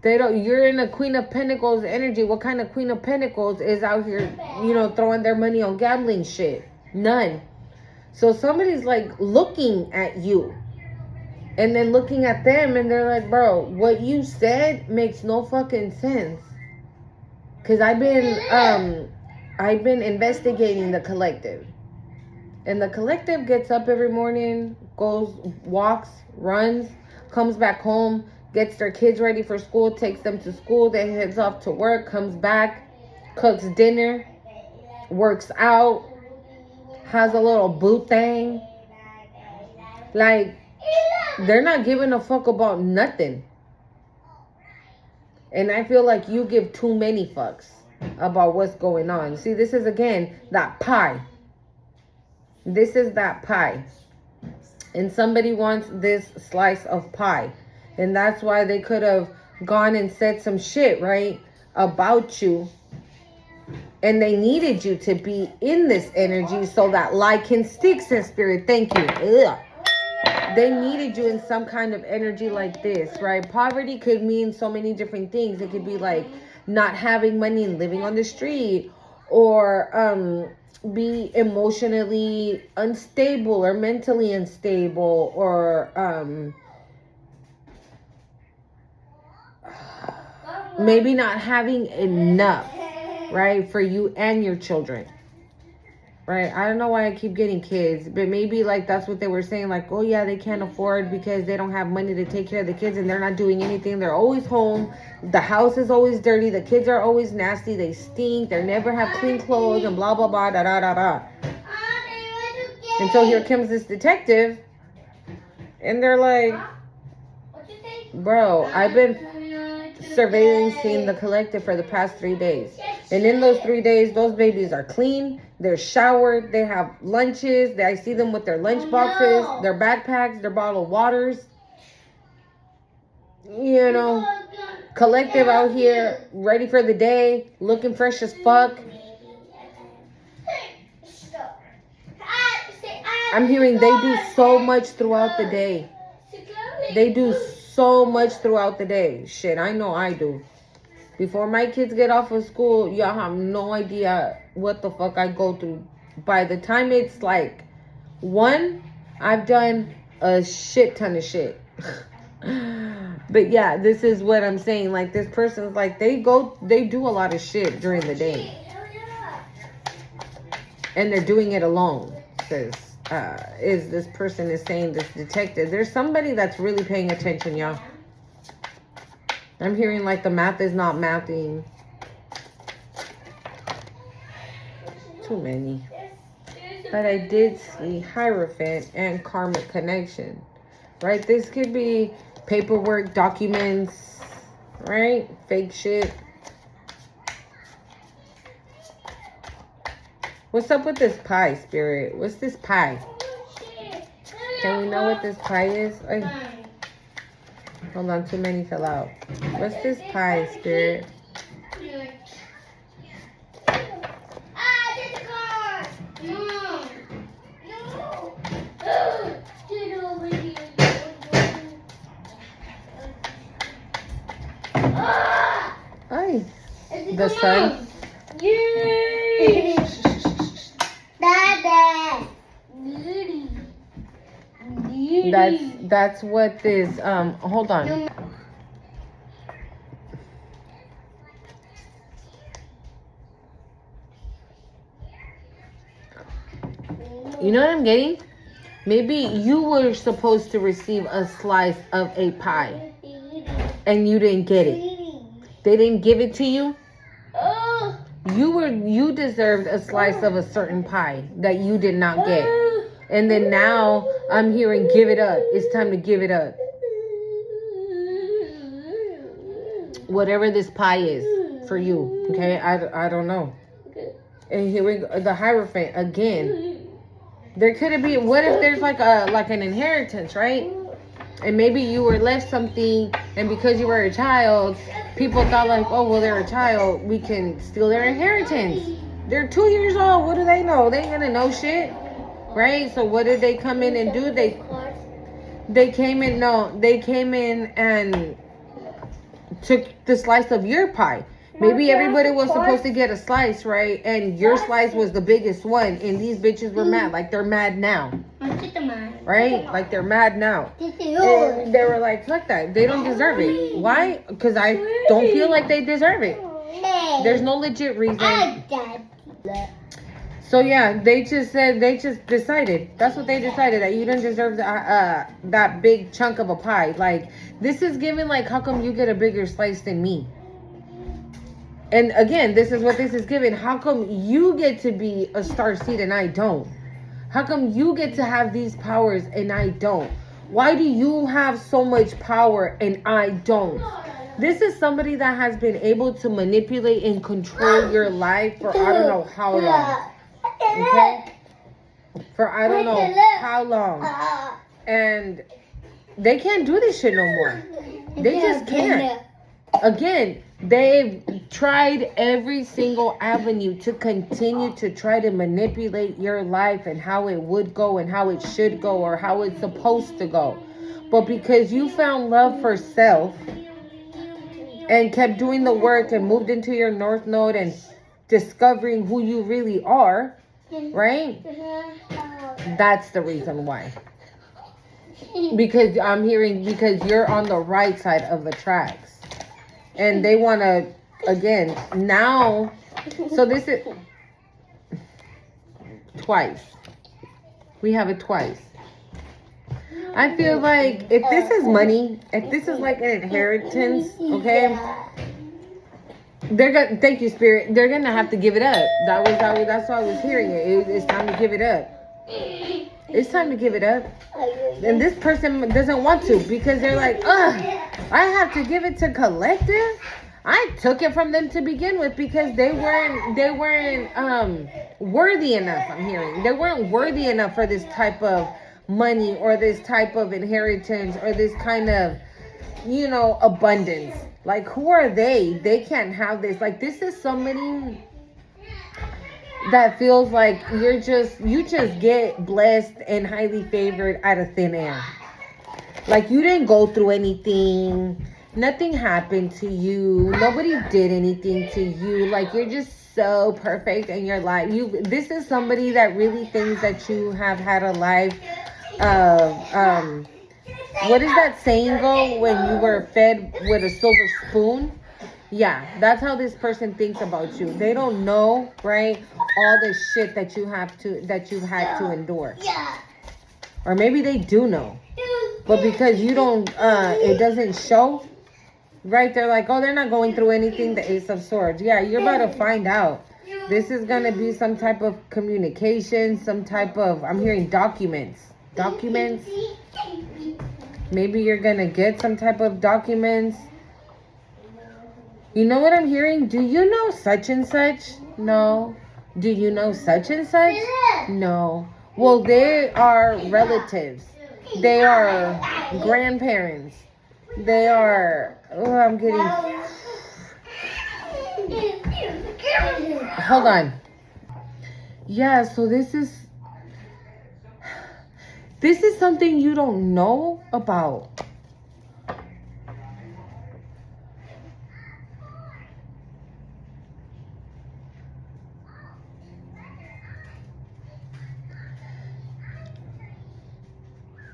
Speaker 1: You're in a Queen of Pentacles energy. What kind of Queen of Pentacles is out here, you know, throwing their money on gambling shit? None. So somebody's like looking at you and then looking at them and they're like, bro, what you said makes no fucking sense. Because I've been investigating the collective. And the collective gets up every morning, goes, walks, runs, comes back home, gets their kids ready for school, takes them to school, then heads off to work, comes back, cooks dinner, works out, has a little boot thing. Like, they're not giving a fuck about nothing. And I feel like you give too many fucks about what's going on. See, this is, again, that pie. This is that pie. And somebody wants this slice of pie. And that's why they could have gone and said some shit, right, about you. And they needed you to be in this energy so that light can stick, says Spirit. Thank you. Ugh. They needed you in some kind of energy like this, right? Poverty could mean so many different things. It could be like not having money and living on the street, or be emotionally unstable or mentally unstable, or maybe not having enough, right, for you and your children. Right? I don't know why I keep getting kids, but maybe like that's what they were saying, like, oh yeah, they can't afford because they don't have money to take care of the kids and they're not doing anything. They're always home. The house is always dirty. The kids are always nasty. They stink. They never have clean clothes and blah, blah, blah, da, da, da, da. And so here comes this detective and they're like, bro, I've been surveilling the collective for the past 3 days. And in those 3 days, those babies are clean. They're showered. They have lunches. I see them with their lunch boxes, their backpacks, their bottled waters. You know, collective out here, ready for the day, looking fresh as fuck. I'm hearing they do so much throughout the day. They do so much throughout the day. Shit, I know I do. Before my kids get off of school, y'all have no idea what the fuck I go through. By the time it's like 1, I've done a shit ton of shit. But yeah, this is what I'm saying. Like, this person's like, they do a lot of shit during the day. And they're doing it alone, this person is saying, this detective. There's somebody that's really paying attention, y'all. I'm hearing like the math is not mathing. Too many. But I did see Hierophant and Karmic Connection. Right? This could be paperwork, documents, right? Fake shit. What's up with this pie, Spirit? What's this pie? Can we know what this pie is? Hold on, too many fell out. What's this pie, Spirit? Ay, the sun.
Speaker 2: Yay! Dada.
Speaker 1: That's what this hold on. You know what I'm getting? Maybe you were supposed to receive a slice of a pie and you didn't get it. They didn't give it to you. You deserved a slice of a certain pie that you did not get. And then now I'm hearing give it up. It's time to give it up. Whatever this pie is for you. Okay? I don't know. And here we go. The Hierophant again. There could be, what if there's like an inheritance, right? And maybe you were left something, and because you were a child, people thought like, oh, well, they're a child, we can steal their inheritance. They're 2 years old. What do they know? They ain't gonna know shit. Right? So what did they come in and do? They came in and took the slice of your pie. Maybe everybody was supposed to get a slice, right? And your slice was the biggest one, and these bitches were mad. Like, they're mad now. Right? Like, they're mad now. And they were like, fuck that. They don't deserve it. Why? Because I don't feel like they deserve it. There's no legit reason.
Speaker 2: Daddy.
Speaker 1: So yeah, they just decided. That's what they decided, that you didn't deserve that big chunk of a pie. Like, this is given like, how come you get a bigger slice than me? And again, this is what this is given. How come you get to be a star seed and I don't? How come you get to have these powers and I don't? Why do you have so much power and I don't? This is somebody that has been able to manipulate and control your life for I don't know how long. Okay? For I don't know how long. And they can't do this shit no more. They just can't. Again, they've tried every single avenue to continue to try to manipulate your life and how it would go and how it should go or how it's supposed to go. But because you found love for self and kept doing the work and moved into your North Node and discovering who you really are, right? That's the reason why. Because I'm hearing, because you're on the right side of the tracks. And they want to, again, now, so this is twice. We have it twice. I feel like if this is money, if this is like an inheritance, okay, they're gonna, thank you, Spirit, they're gonna have to give it up. That's why I was hearing it. It's time to give it up. It's time to give it up. And this person doesn't want to because they're like, ugh, I have to give it to collective. I took it from them to begin with because they weren't worthy enough. I'm hearing they weren't worthy enough for this type of money or this type of inheritance or this kind of, you know, abundance. Like, who are they? They can't have this. Like, this is somebody that feels like you just get blessed and highly favored out of thin air. Like, you didn't go through anything. Nothing happened to you. Nobody did anything to you. Like, you're just so perfect in your life. This is somebody that really thinks that you have had a life of, what does that saying go? When you were fed with a silver spoon? Yeah, that's how this person thinks about you. They don't know, right, all the shit that you've had to endure. Or maybe they do know. But because you don't, it doesn't show, right? They're like, oh, they're not going through anything, the Ace of Swords. Yeah, you're about to find out. This is going to be some type of communication, some type of, I'm hearing documents. Documents? Maybe you're going to get some type of documents. You know what I'm hearing? Do you know such and such? No. Do you know such and such? No. Well, they are relatives. They are grandparents. They are, oh, I'm getting, hold on. Yeah, so this is something you don't know about.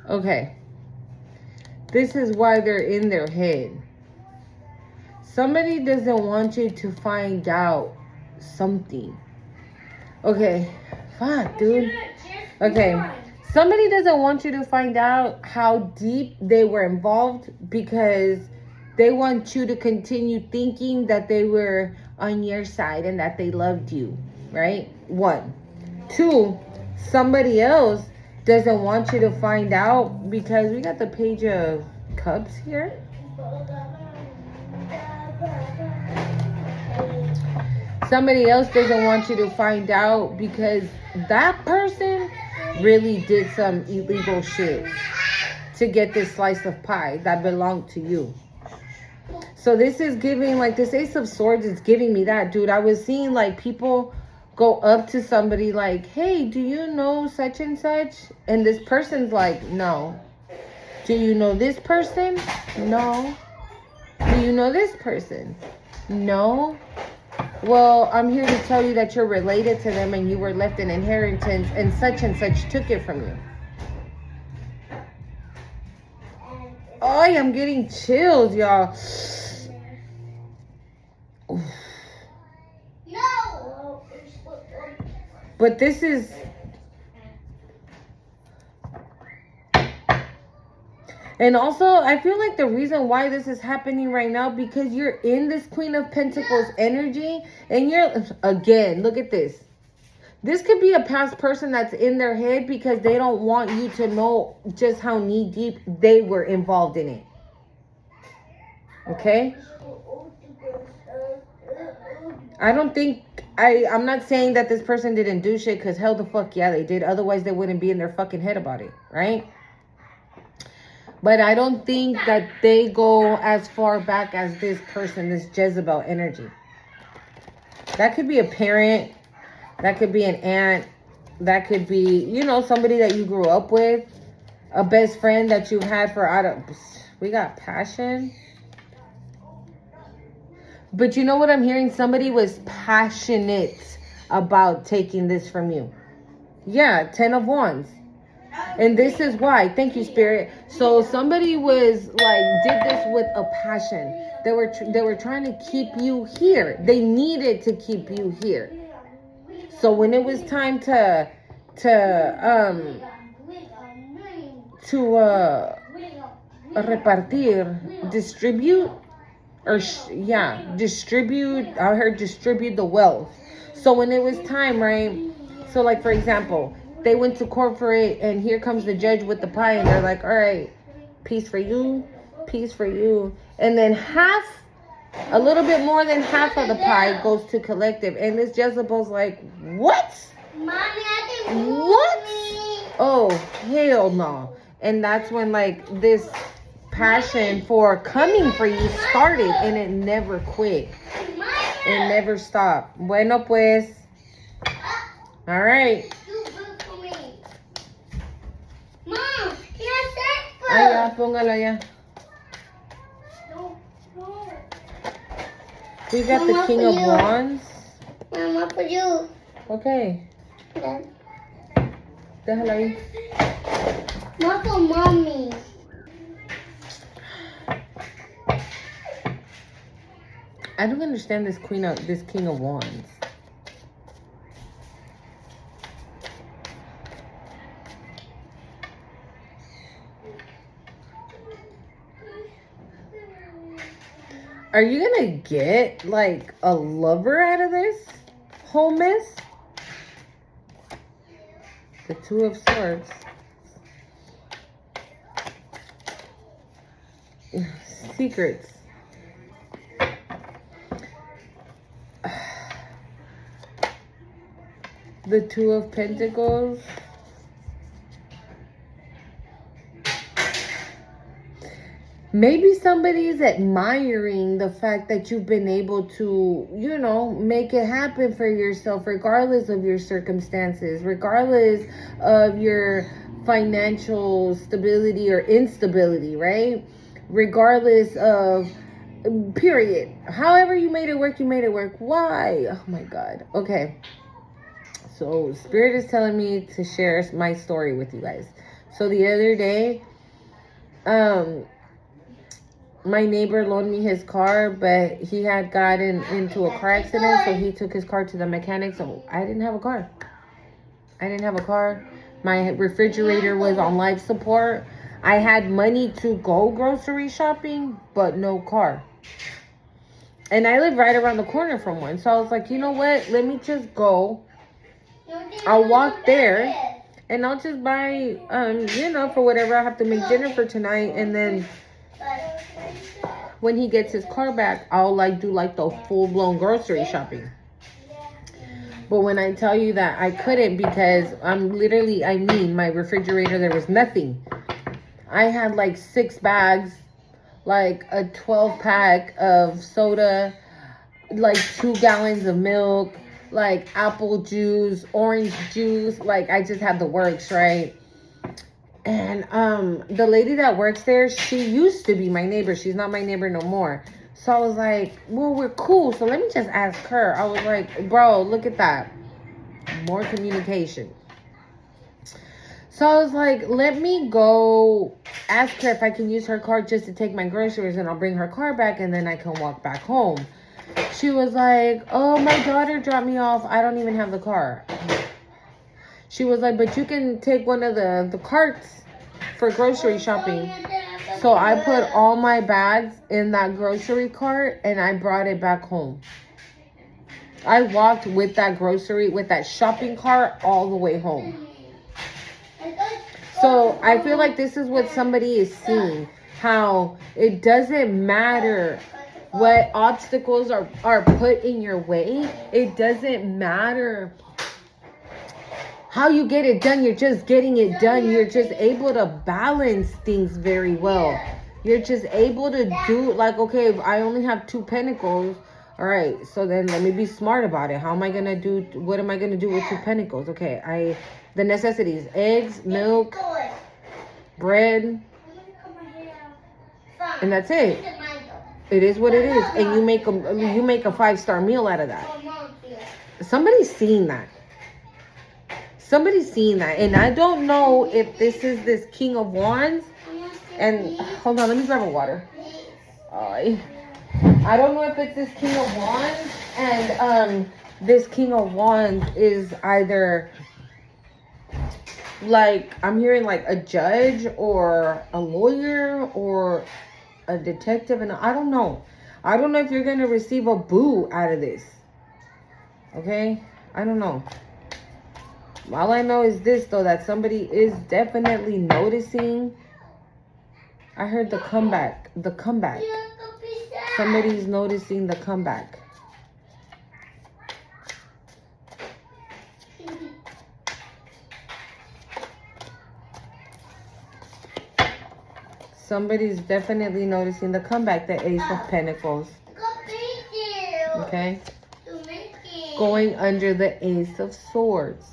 Speaker 1: Okay. This is why they're in their head. Somebody doesn't want you to find out something. Okay. Fuck, dude. Okay. Somebody doesn't want you to find out how deep they were involved because they want you to continue thinking that they were on your side and that they loved you, right? 1. 2, somebody else doesn't want you to find out because we got the Page of Cups here. Somebody else doesn't want you to find out because that person really did some illegal shit to get this slice of pie that belonged to you. So this is giving, like, this Ace of Swords is giving me that, dude. I was seeing, like, people go up to somebody like, hey, do you know such and such? And this person's like, no. Do you know this person? No. Do you know this person? No. Well, I'm here to tell you that you're related to them and you were left an inheritance and such took it from you. Oh, I'm getting chills, y'all. But this is... And also, I feel like the reason why this is happening right now, because you're in this Queen of Pentacles energy, and you're, again, look at this. This could be a past person that's in their head because they don't want you to know just how knee deep they were involved in it. Okay? I don't think, I'm not saying that this person didn't do shit, because hell the fuck yeah they did. Otherwise they wouldn't be in their fucking head about it, right? But I don't think that they go as far back as this person, this Jezebel energy. That could be a parent. That could be an aunt. That could be, you know, somebody that you grew up with. A best friend that you've had for we got passion. But you know what I'm hearing? Somebody was passionate about taking this from you. Yeah, 10 of Wands. And this is why. Thank you, Spirit. So somebody was like, did this with a passion. They were trying to keep you here. They needed to keep you here. So when it was time to repartir, distribute, distribute. I heard distribute the wealth. So when it was time, right? So like, for example, they went to court for it, and here comes the judge with the pie, and they're like, all right, piece for you, piece for you. And then a little bit more than half of the pie goes to collective. And this Jezebel's like, what?
Speaker 2: Mommy, I think
Speaker 1: What? Oh, hell no. And that's when like this passion for coming for you started, and it never quit. It never stopped. Bueno pues. All right.
Speaker 2: Mom,
Speaker 1: Allá, póngalo allá. We got the
Speaker 2: Mama,
Speaker 1: King
Speaker 2: for
Speaker 1: of
Speaker 2: you.
Speaker 1: Wands.
Speaker 2: Mama, for you.
Speaker 1: Okay.
Speaker 2: Then,
Speaker 1: Déjalo ahí.
Speaker 2: Mama, for mommy.
Speaker 1: I don't understand this King of Wands. Are you gonna get like a lover out of this whole mess? The Two of Swords. Secrets. The Two of Pentacles. Maybe somebody's admiring the fact that you've been able to, you know, make it happen for yourself, regardless of your circumstances, regardless of your financial stability or instability, right? Regardless of, period. However you made it work, you made it work. Why? Oh my God. Okay. So Spirit is telling me to share my story with you guys. So the other day, my neighbor loaned me his car, but he had gotten into a car accident, so he took his car to the mechanic. So I didn't have a car. My refrigerator was on life support. I had money to go grocery shopping, but no car. And I live right around the corner from one. So I was like, you know what? Let me just go. I'll walk there, and I'll just buy, you know, for whatever I have to make dinner for tonight. And then when he gets his car back, I'll like do like the full-blown grocery shopping. But when I tell you that I couldn't, because my refrigerator, there was nothing. I had like 6 bags, like a 12-pack of soda, like 2 gallons of milk, like apple juice, orange juice. Like I just had the works, right? And the lady that works there, she used to be my neighbor. She's not my neighbor no more. So I was like, well, we're cool. So let me just ask her. I was like, bro, look at that. More communication. So I was like, let me go ask her if I can use her car just to take my groceries, and I'll bring her car back, and then I can walk back home. She was like, oh, my daughter dropped me off. I don't even have the car. She was like, but you can take one of the carts for grocery shopping. So I put all my bags in that grocery cart and I brought it back home. I walked with that shopping cart all the way home. So I feel like this is what somebody is seeing. How it doesn't matter what obstacles are put in your way. It doesn't matter how you get it done. You're just getting it done. You're just able to balance things very well. You're just able to do, like, okay, if I only have 2 pentacles, all right, so then let me be smart about it. How am I going to do, what am I going to do with 2 pentacles? Okay, the necessities, eggs, milk, bread, and that's it. It is what it is. And you make a 5-star meal out of that. Somebody's seen that. Somebody's seen that. And I don't know if this is this King of Wands. And hold on, let me grab a water. I don't know if it's this King of Wands. And this King of Wands is either like, I'm hearing like a judge or a lawyer or a detective. And I don't know. I don't know if you're going to receive a boo out of this. Okay? I don't know. All I know is this, though, that somebody is definitely noticing. I heard the comeback. The comeback. Somebody's noticing the comeback. Somebody's definitely noticing the comeback. The Ace of Pentacles. Okay? Going under the Ace of Swords.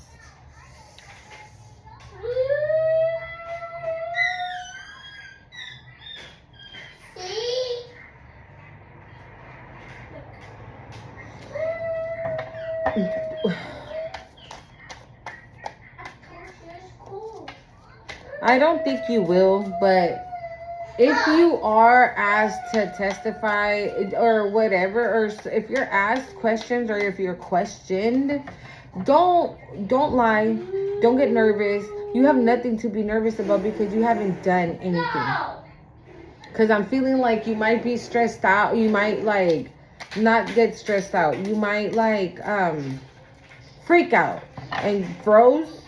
Speaker 1: I don't think you will, but if you are asked to testify or whatever, or if you're asked questions or if you're questioned, don't lie. Don't get nervous. You have nothing to be nervous about because you haven't done anything. Because I'm feeling like you might be stressed out. You might like not get stressed out. You might like freak out and froze.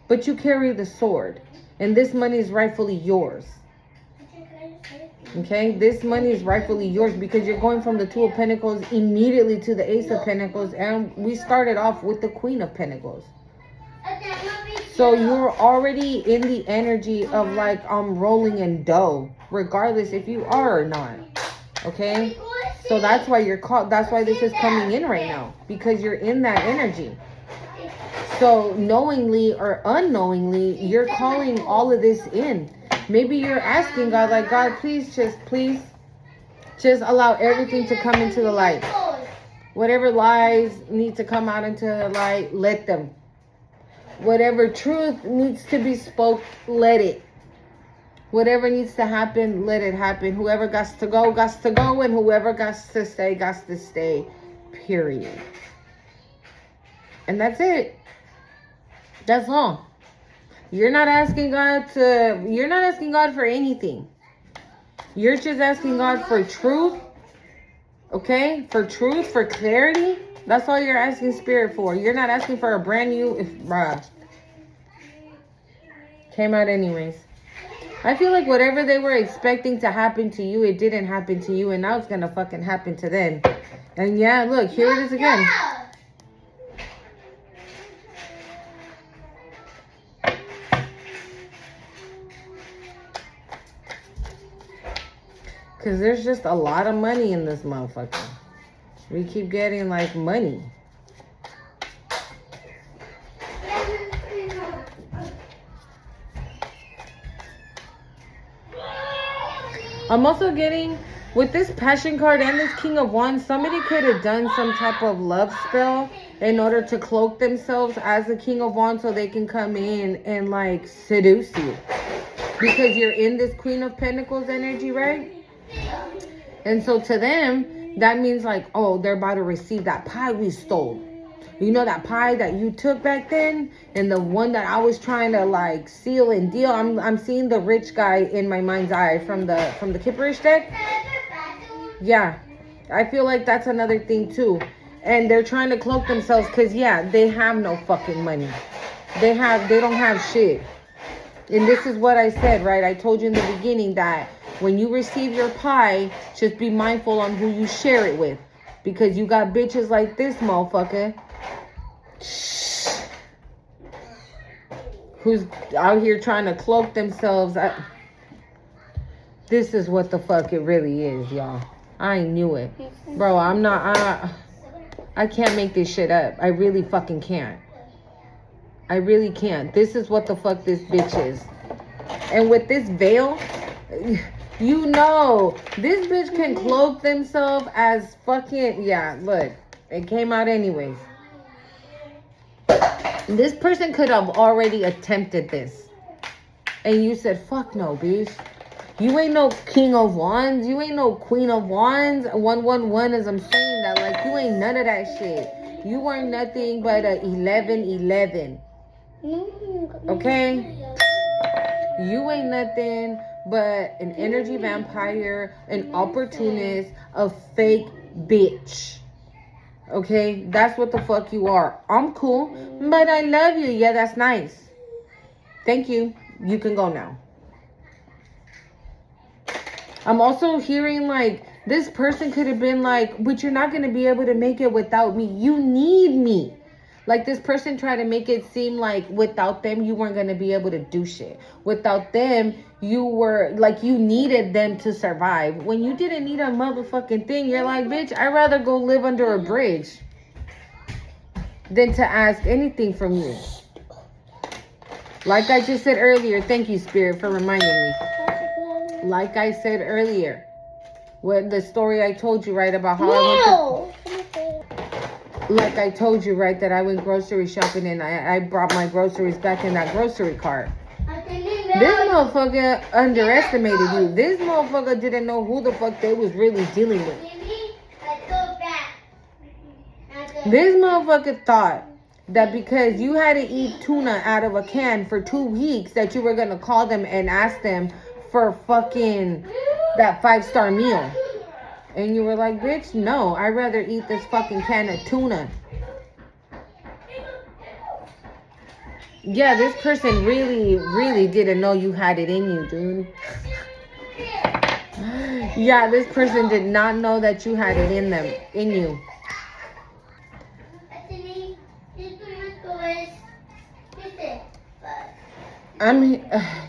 Speaker 1: But you carry the sword. And this money is rightfully yours. Okay? This money is rightfully yours because you're going from the 2 of Pentacles immediately to the Ace of Pentacles. And we started off with the Queen of Pentacles. So you're already in the energy of like rolling in dough. Regardless if you are or not. Okay? So that's why you're called. That's why this is coming in right now. Because you're in that energy. So knowingly or unknowingly, you're calling all of this in. Maybe you're asking God, like, God, please just allow everything to come into the light. Whatever lies need to come out into the light, let them. Whatever truth needs to be spoke, let it. Whatever needs to happen, let it happen. Whoever got to go, and whoever got to stay, period. And that's it. That's all. You're not asking God for anything. You're just asking God for truth. Okay? For truth, for clarity. That's all you're asking Spirit for. You're not asking for a brand new, bruh. Came out anyways. I feel like whatever they were expecting to happen to you, it didn't happen to you, and now it's gonna fucking happen to them. And yeah, look, here it is again. Because there's just a lot of money in this motherfucker. We keep getting, like, money. I'm also getting, with this Passion card and this King of Wands, somebody could have done some type of love spell in order to cloak themselves as the King of Wands so they can come in and, like, seduce you. Because you're in this Queen of Pentacles energy, right? And so to them, that means like, oh, they're about to receive that pie we stole. You know that pie that you took back then, and the one that I was trying to like seal and deal. I'm seeing the rich guy in my mind's eye from the Kipperish deck. Yeah, I feel like that's another thing too, and they're trying to cloak themselves because yeah, they have no fucking money. They don't have shit. And this is what I said, right? I told you in the beginning that when you receive your pie, just be mindful on who you share it with, because you got bitches like this motherfucker who's out here trying to cloak themselves. This is what the fuck it really is, y'all. I knew it. Bro, I can't make this shit up. I really fucking can't. I really can't. This is what the fuck this bitch is. And with this veil, you know, this bitch can cloak themselves as fucking, yeah, look, it came out anyways. This person could have already attempted this. And you said, fuck no, bitch. You ain't no king of wands. You ain't no queen of wands. 111 as I'm saying that. Like, you ain't none of that shit. You weren't nothing but a 1111. Okay? You ain't nothing but an energy vampire, an opportunist, a fake bitch. Okay? That's what the fuck you are. I'm cool, but I love you. Yeah, that's nice. Thank you. You can go now. I'm also hearing like this person could have been like, but you're not going to be able to make it without me. You need me. Like this person tried to make it seem like without them, you weren't going to be able to do shit. Without them, you were like, you needed them to survive. When you didn't need a motherfucking thing, you're like, bitch, I'd rather go live under a bridge than to ask anything from you. Like I just said earlier, thank you, Spirit, for reminding me. Like I said earlier, what the story I told you, right, about how I went to, like I told you, right, that I went grocery shopping and I brought my groceries back in that grocery cart. This motherfucker underestimated you. This motherfucker didn't know who the fuck they was really dealing with. This motherfucker thought that because you had to eat tuna out of a can for 2 weeks that you were going to call them and ask them for fucking that 5-star meal. And you were like, bitch, no, I'd rather eat this fucking can of tuna. Yeah, this person really, really didn't know you had it in you, dude. Yeah, this person did not know that you had it in you.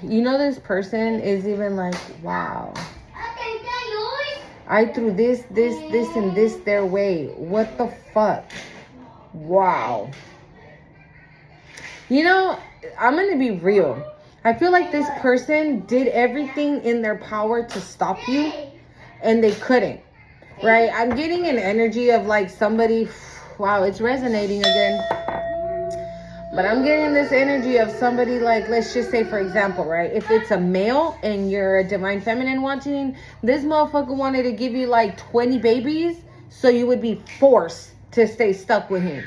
Speaker 1: You know, this person is even like, wow, I threw this, and this their way. What the fuck? Wow. You know, I'm going to be real. I feel like this person did everything in their power to stop you, and they couldn't. Right? I'm getting an energy of like somebody, wow, it's resonating again. But I'm getting this energy of somebody like, let's just say, for example, right? If it's a male and you're a divine feminine watching, this motherfucker wanted to give you like 20 babies so you would be forced to stay stuck with him.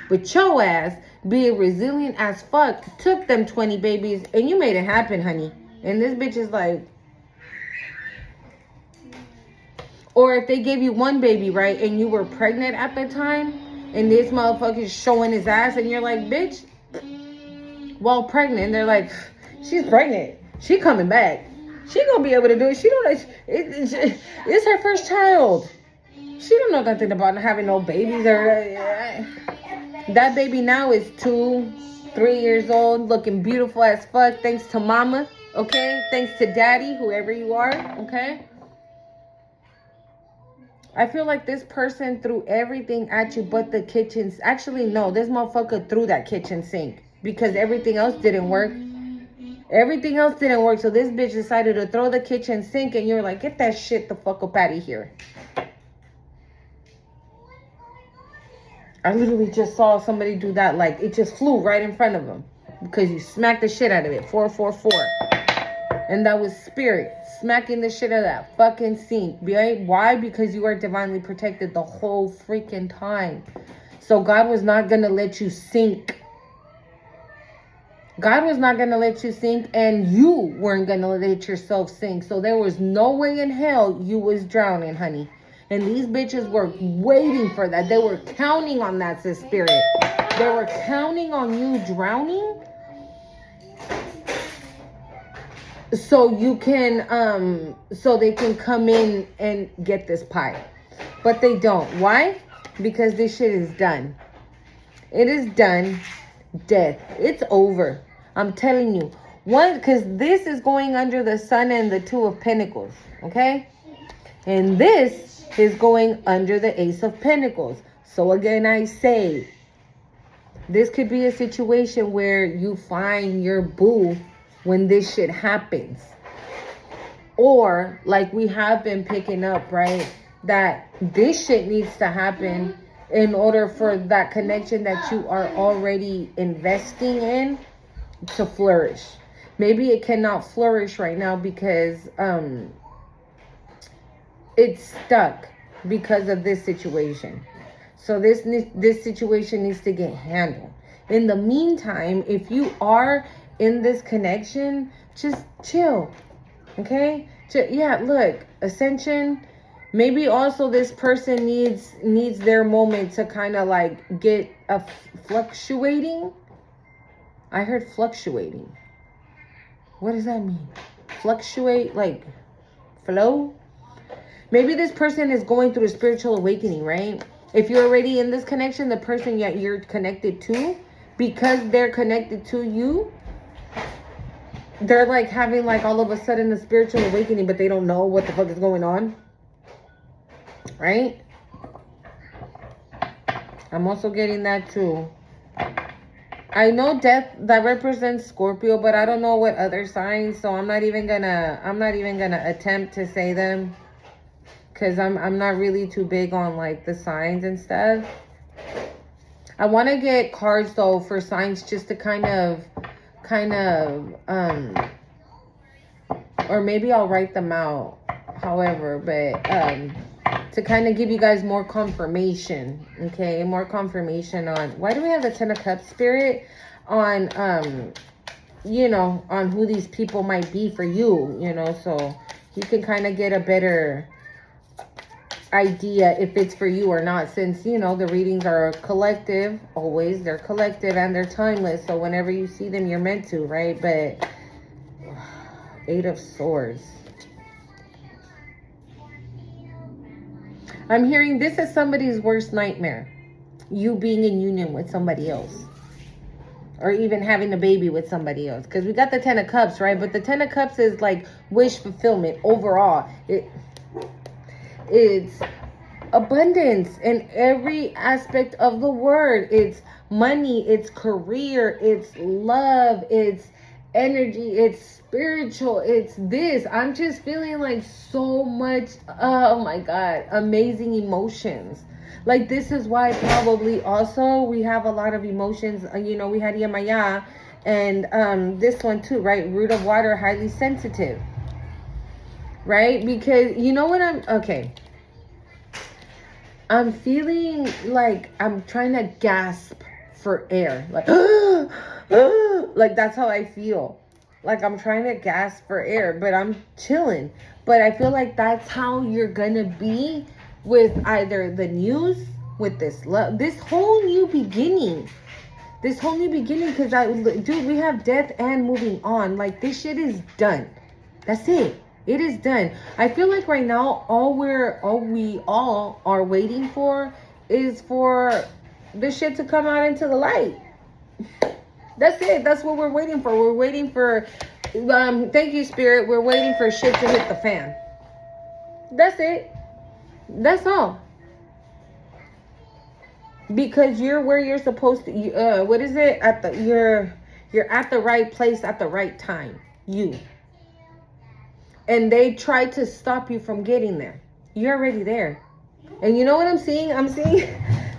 Speaker 1: But your ass, being resilient as fuck, took them 20 babies and you made it happen, honey. And this bitch is like... Or if they gave you one baby, right? And you were pregnant at the time, and this motherfucker's showing his ass, and you're like, bitch, while pregnant, they're like, she's pregnant. She coming back. She gonna be able to do it. She don't. It's her first child. She don't know nothing about having no babies. Or that baby now is 2-3 years old, looking beautiful as fuck. Thanks to mama. Okay. Thanks to daddy, whoever you are. Okay. I feel like this person threw everything at you but the kitchen. Actually, no, this motherfucker threw that kitchen sink because everything else didn't work. Everything else didn't work. So this bitch decided to throw the kitchen sink and you're like, get that shit the fuck up out of here. I literally just saw somebody do that. Like, it just flew right in front of them because you smacked the shit out of it. 444. And that was spirit smacking the shit out of that fucking sink. Right? Why? Because you are divinely protected the whole freaking time. So God was not going to let you sink. God was not going to let you sink, and you weren't going to let yourself sink. So there was no way in hell you was drowning, honey. And these bitches were waiting for that. They were counting on that, sis spirit. They were counting on you drowning. So you can, so they can come in and get this pie. But they don't. Why? Because this shit is done. It is done. Death. It's over. I'm telling you. One, because this is going under the Sun and the Two of Pentacles. Okay? And this is going under the Ace of Pentacles. So again, I say, this could be a situation where you find your boo when this shit happens. Or, like we have been picking up, right? That this shit needs to happen in order for that connection that you are already investing in to flourish. Maybe it cannot flourish right now because it's stuck because of this situation. So this situation needs to get handled. In the meantime, if you are in this connection, just chill. Okay? Yeah, look, ascension. Maybe also this person needs their moment to kind of like get a fluctuating. I heard fluctuating. What does that mean? Fluctuate, like flow? Maybe this person is going through a spiritual awakening, right? If you're already in this connection, the person that you're connected to, because they're connected to you, they're like having like all of a sudden a spiritual awakening, but they don't know what the fuck is going on. Right? I'm also getting that too. I know death that represents Scorpio, but I don't know what other signs, so I'm not even gonna attempt to say them, because I'm not really too big on like the signs and stuff. I want to get cards though for signs, just to kind of or maybe I'll write them out, however, but to kind of give you guys more confirmation. Okay, more confirmation on why do we have the Ten of Cups, spirit, on you know, on who these people might be for you, you know, so you can kind of get a better idea if it's for you or not, since, you know, the readings are collective. Always, they're collective and they're timeless, so whenever you see them, you're meant to, right? But Eight of Swords. I'm hearing this is somebody's worst nightmare, you being in union with somebody else, or even having a baby with somebody else, because we got the Ten of Cups, right? But the Ten of Cups is like wish fulfillment overall. It's abundance in every aspect of the word. It's money, it's career, it's love, it's energy, it's spiritual, it's this. I'm just feeling like so much, oh my God, amazing emotions. Like, this is why probably also we have a lot of emotions. You know, we had Yemaya and this one too, right? Root of water, highly sensitive. Right? Because you know what I'm feeling like I'm trying to gasp for air. Like, like that's how I feel. Like I'm trying to gasp for air, but I'm chilling. But I feel like that's how you're gonna be with either the news, with this love, this whole new beginning. This whole new beginning, because dude, we have death and moving on. Like, this shit is done. That's it. It is done. I feel like right now, all we all are waiting for is for this shit to come out into the light. That's it. That's what we're waiting for. We're waiting for, thank you, Spirit. We're waiting for shit to hit the fan. That's it. That's all. Because you're where you're supposed to, what is it? You're at the right place at the right time. And they try to stop you from getting there. You're already there. And you know what I'm seeing? I'm seeing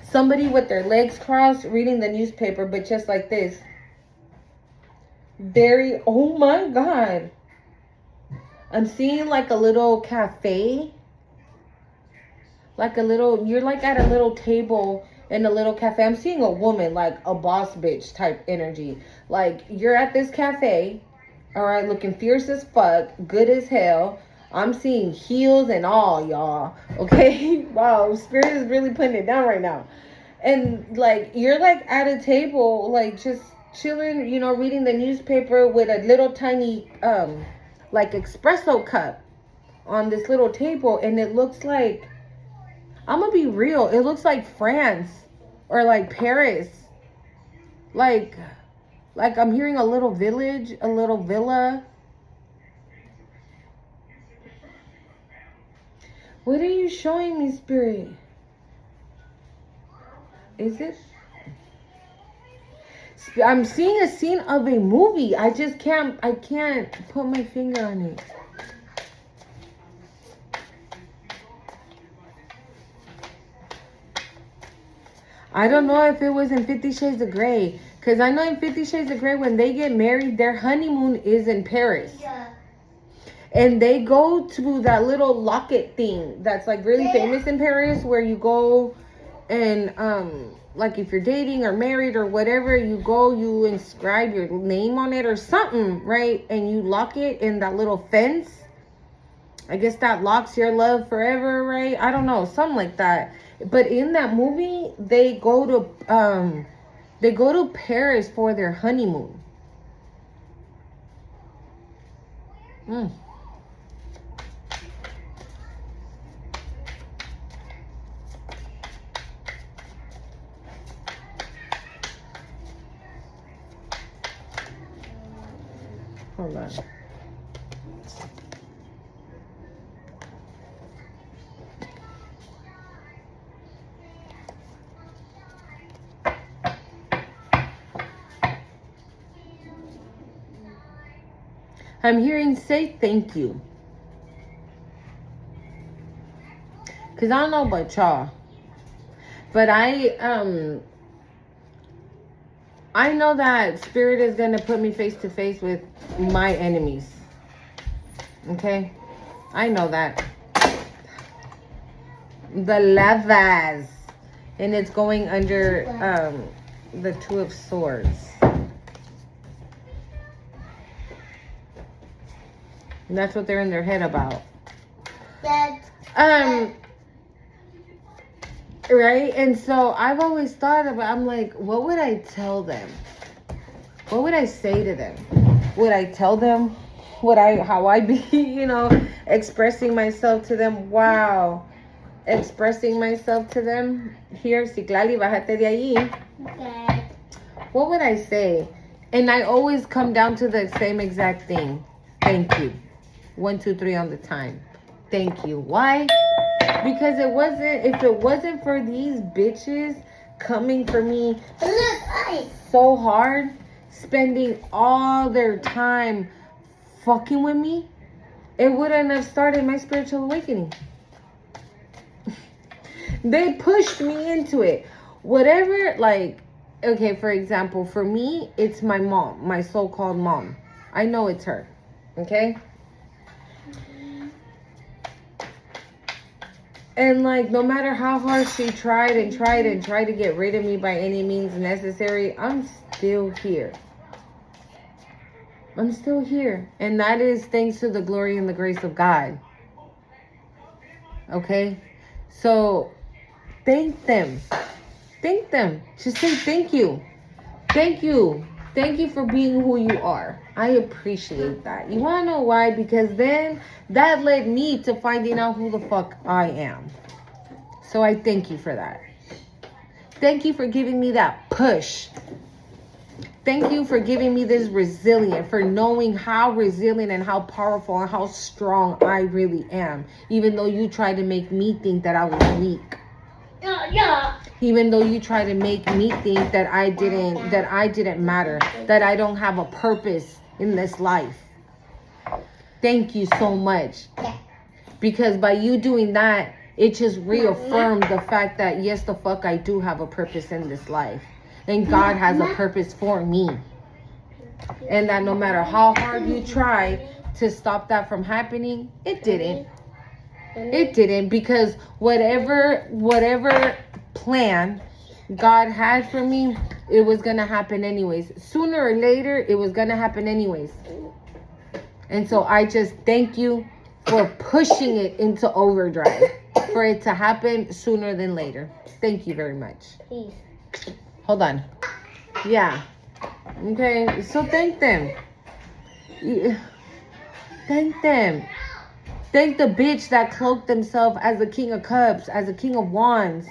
Speaker 1: somebody with their legs crossed reading the newspaper, but just like this. Very, oh my God. I'm seeing like a little cafe. Like a little, you're like at a little table in a little cafe. I'm seeing a woman, like a boss bitch type energy. Like, you're at this cafe, all right, looking fierce as fuck, good as hell. I'm seeing heels and all, y'all. Okay? Wow, Spirit is really putting it down right now. And, like, you're, like, at a table, like, just chilling, you know, reading the newspaper with a little tiny, like, espresso cup on this little table. And it looks like, I'm gonna be real, it looks like France or, like, Paris. Like I'm hearing a little village, a little villa. What are you showing me, Spirit? Is it? I'm seeing a scene of a movie. I can't put my finger on it. I don't know if it was in 50 Shades of Grey. Because I know in 50 Shades of Grey, when they get married, their honeymoon is in Paris.
Speaker 2: Yeah.
Speaker 1: And they go to that little locket thing that's like really famous in Paris, where you go and like if you're dating or married or whatever, you go, you inscribe your name on it or something, right? And you lock it in that little fence. I guess that locks your love forever, right? I don't know, something like that. But in that movie, they go to Paris for their honeymoon. Hold on. I'm hearing say thank you. Because I don't know about y'all, but I know that Spirit is going to put me face to face with my enemies. Okay? I know that. The Lavas. And it's going under the Two of Swords. And that's what they're in their head about. Right? And so I've always thought about, I'm like, what would I tell them? What would I say to them? Would I tell them how I be, you know, expressing myself to them? Wow. Expressing myself to them. Here, Citlali, bájate de ahí.
Speaker 2: Okay.
Speaker 1: What would I say? And I always come down to the same exact thing. Thank you. 1, 2, 3 on the time. Thank you. Why? Because if it wasn't for these bitches coming for me so hard, spending all their time fucking with me, it wouldn't have started my spiritual awakening. They pushed me into it. Whatever, like, okay, for example, for me, it's my mom, my so-called mom. I know it's her. Okay? And, like, no matter how hard she tried to get rid of me by any means necessary, I'm still here. I'm still here. And that is thanks to the glory and the grace of God. Okay? So, thank them. Thank them. Just say thank you. Thank you. Thank you for being who you are. I appreciate that. You want to know why? Because then that led me to finding out who the fuck I am. So I thank you for that. Thank you for giving me that push. Thank you for giving me this resilience, for knowing how resilient and how powerful and how strong I really am. Even though you tried to make me think that I was weak.
Speaker 2: Yeah.
Speaker 1: Even though you try to make me think that I didn't matter, that I don't have a purpose in this life. Thank you so much. Because by you doing that, it just reaffirmed the fact that yes, the fuck, I do have a purpose in this life. And God has a purpose for me. And that no matter how hard you try to stop that from happening, it didn't. It didn't, because whatever plan God had for me, it was going to happen anyways. Sooner or later, it was going to happen anyways. And so I just thank you for pushing it into overdrive. For it to happen sooner than later. Thank you very much.
Speaker 2: Please.
Speaker 1: Hold on. Yeah. Okay, so thank them. Yeah. Thank them. Thank the bitch that cloaked themselves as the King of Cups, as the King of Wands.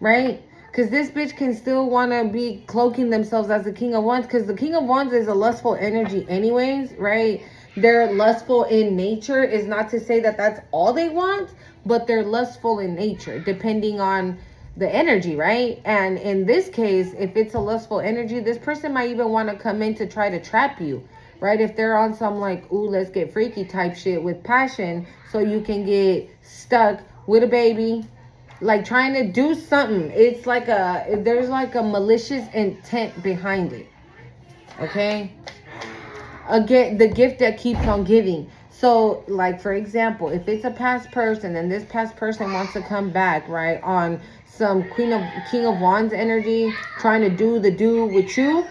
Speaker 1: Right? Because this bitch can still want to be cloaking themselves as the King of Wands. Because the King of Wands is a lustful energy anyways, right? They're lustful in nature. Is not to say that that's all they want. But they're lustful in nature. Depending on the energy, right? And in this case, if it's a lustful energy, this person might even want to come in to try to trap you. Right? If they're on some like, ooh, let's get freaky type shit with passion. So you can get stuck with a baby. Like trying to do something. It's like there's like a malicious intent behind it. Okay? Again, the gift that keeps on giving. So like for example, if it's a past person and this past person wants to come back, right, on some King of Wands energy, trying to do with you,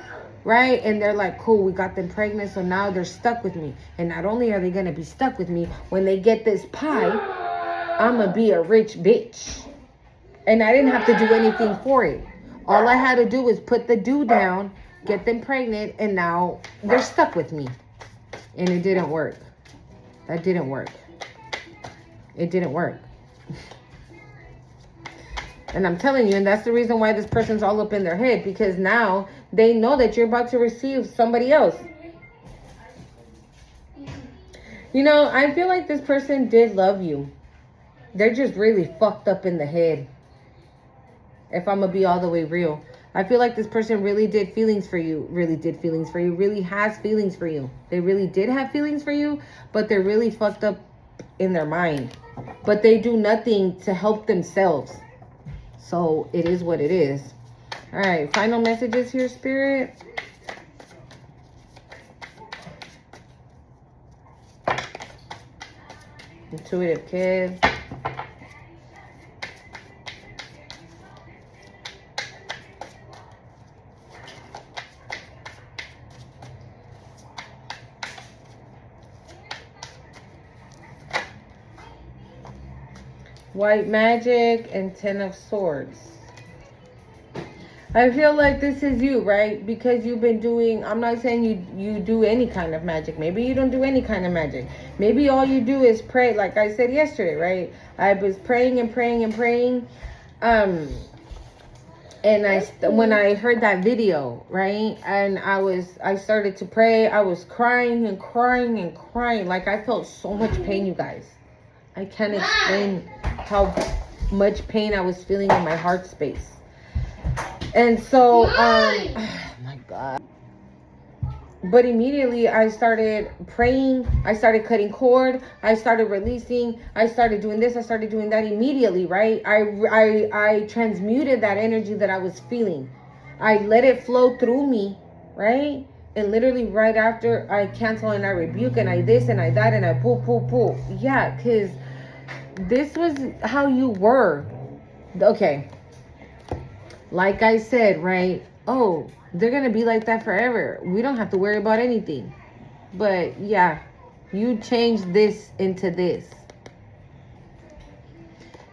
Speaker 1: right? And they're like, cool, we got them pregnant, so now they're stuck with me. And not only are they gonna be stuck with me, when they get this pie, I'ma be a rich bitch. And I didn't have to do anything for it. All I had to do was put the dude down, get them pregnant, and now they're stuck with me. And it didn't work. That didn't work. It didn't work. And I'm telling you, and that's the reason why this person's all up in their head. Because now they know that you're about to receive somebody else. You know, I feel like this person did love you. They're just really fucked up in the head. If I'm going to be all the way real. I feel like this person really did feelings for you. Really did feelings for you. Really has feelings for you. They really did have feelings for you. But they're really fucked up in their mind. But they do nothing to help themselves. So it is what it is. All right. Final messages here, Spirit. Intuitive kids. White magic and 10 of swords. I feel like this is you, right? Because you've been doing, I'm not saying you do any kind of magic. Maybe you don't do any kind of magic. Maybe all you do is pray, like I said yesterday, right? I was praying and praying and praying. And when I heard that video, right? And I started to pray. I was crying and crying and crying. Like I felt so much pain, you guys. I can't explain how much pain I was feeling in my heart space. And so, oh my God. But immediately I started praying. I started cutting cord. I started releasing. I started doing this. I started doing that immediately, right? I transmuted that energy that I was feeling. I let it flow through me, right? And literally right after I cancel and I rebuke and I this and I that and I pull. Yeah, because this was how you were. Okay. Like I said, right? Oh, they're going to be like that forever. We don't have to worry about anything. But yeah, you changed this into this.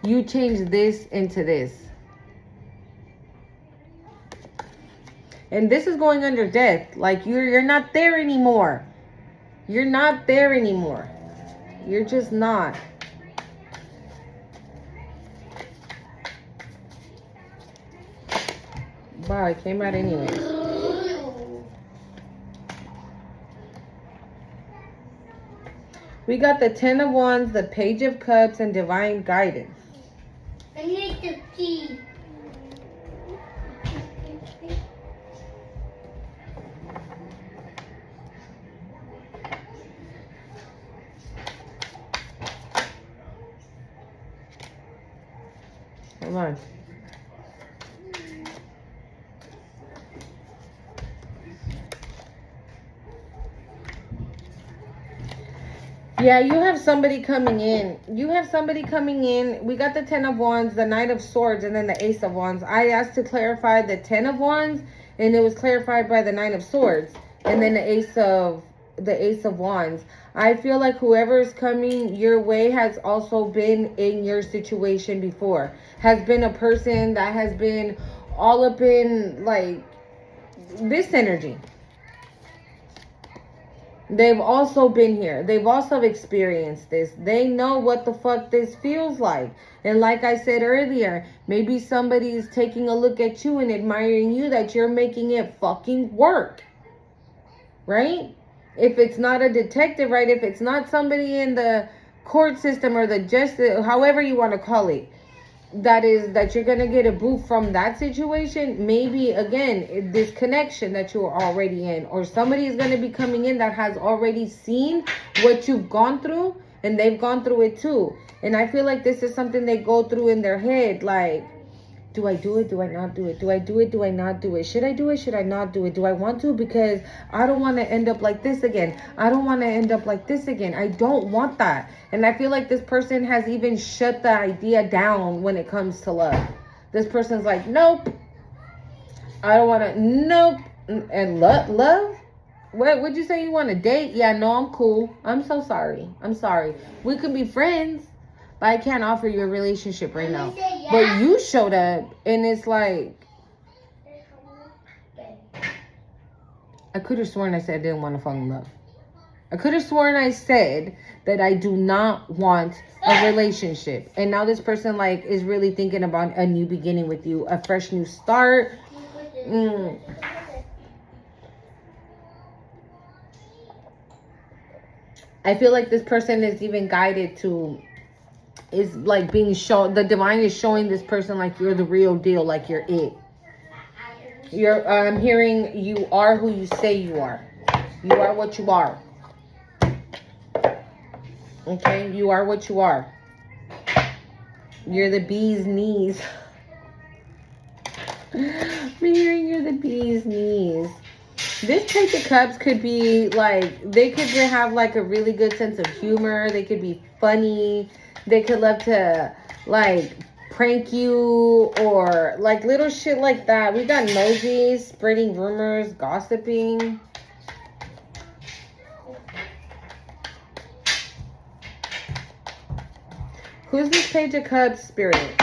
Speaker 1: You changed this into this. And this is going under death. Like you're not there anymore. You're not there anymore. You're just not. Wow, it came out anyways. We got the 10 of Wands, the Page of Cups, and Divine Guidance.
Speaker 2: I need to pee.
Speaker 1: Hold on. Yeah, you have somebody coming in. You have somebody coming in. We got the 10 of Wands, the Knight of Swords, and then the Ace of Wands. I asked to clarify the 10 of Wands, and it was clarified by the Nine of Swords, and then the Ace of Wands. I feel like whoever is coming your way has also been in your situation before. Has been a person that has been all up in like this energy. They've also been here. They've also experienced this. They know what the fuck this feels like. And like I said earlier, maybe somebody's taking a look at you and admiring you that you're making it fucking work. Right? If it's not a detective, right? If it's not somebody in the court system or the justice, however you want to call it, that you're gonna get a boost from that situation. Maybe again this connection that you're already in, or somebody is gonna be coming in that has already seen what you've gone through, and they've gone through it too. And I feel like this is something they go through in their head, like, do I do it? Do I not do it? Do I do it? Do I not do it? Should I do it? Should I not do it? Do I want to? Because I don't want to end up like this again. I don't want to end up like this again. I don't want that. And I feel like this person has even shut the idea down when it comes to love. This person's like, nope. I don't want to. Nope. And love? What would you say? You want to date? Yeah, no, I'm cool. I'm so sorry. I'm sorry. We could be friends, but I can't offer you a relationship right now. But you showed up, and it's like, I could have sworn I said I didn't want to fall in love. I could have sworn I said that I do not want a relationship. And now this person like is really thinking about a new beginning with you, a fresh new start. I feel like this person is even guided to, is like being shown, the divine is showing this person like you're the real deal, like you're it. I'm hearing you are who you say you are. You are what you are. Okay, you are what you are. You're the bee's knees. I'm hearing you're the bee's knees. This Page of Cups could be like, they could have like a really good sense of humor. They could be funny. They could love to like prank you or like little shit like that. We got nosy, spreading rumors, gossiping. Who's this Page of Cups, Spirit?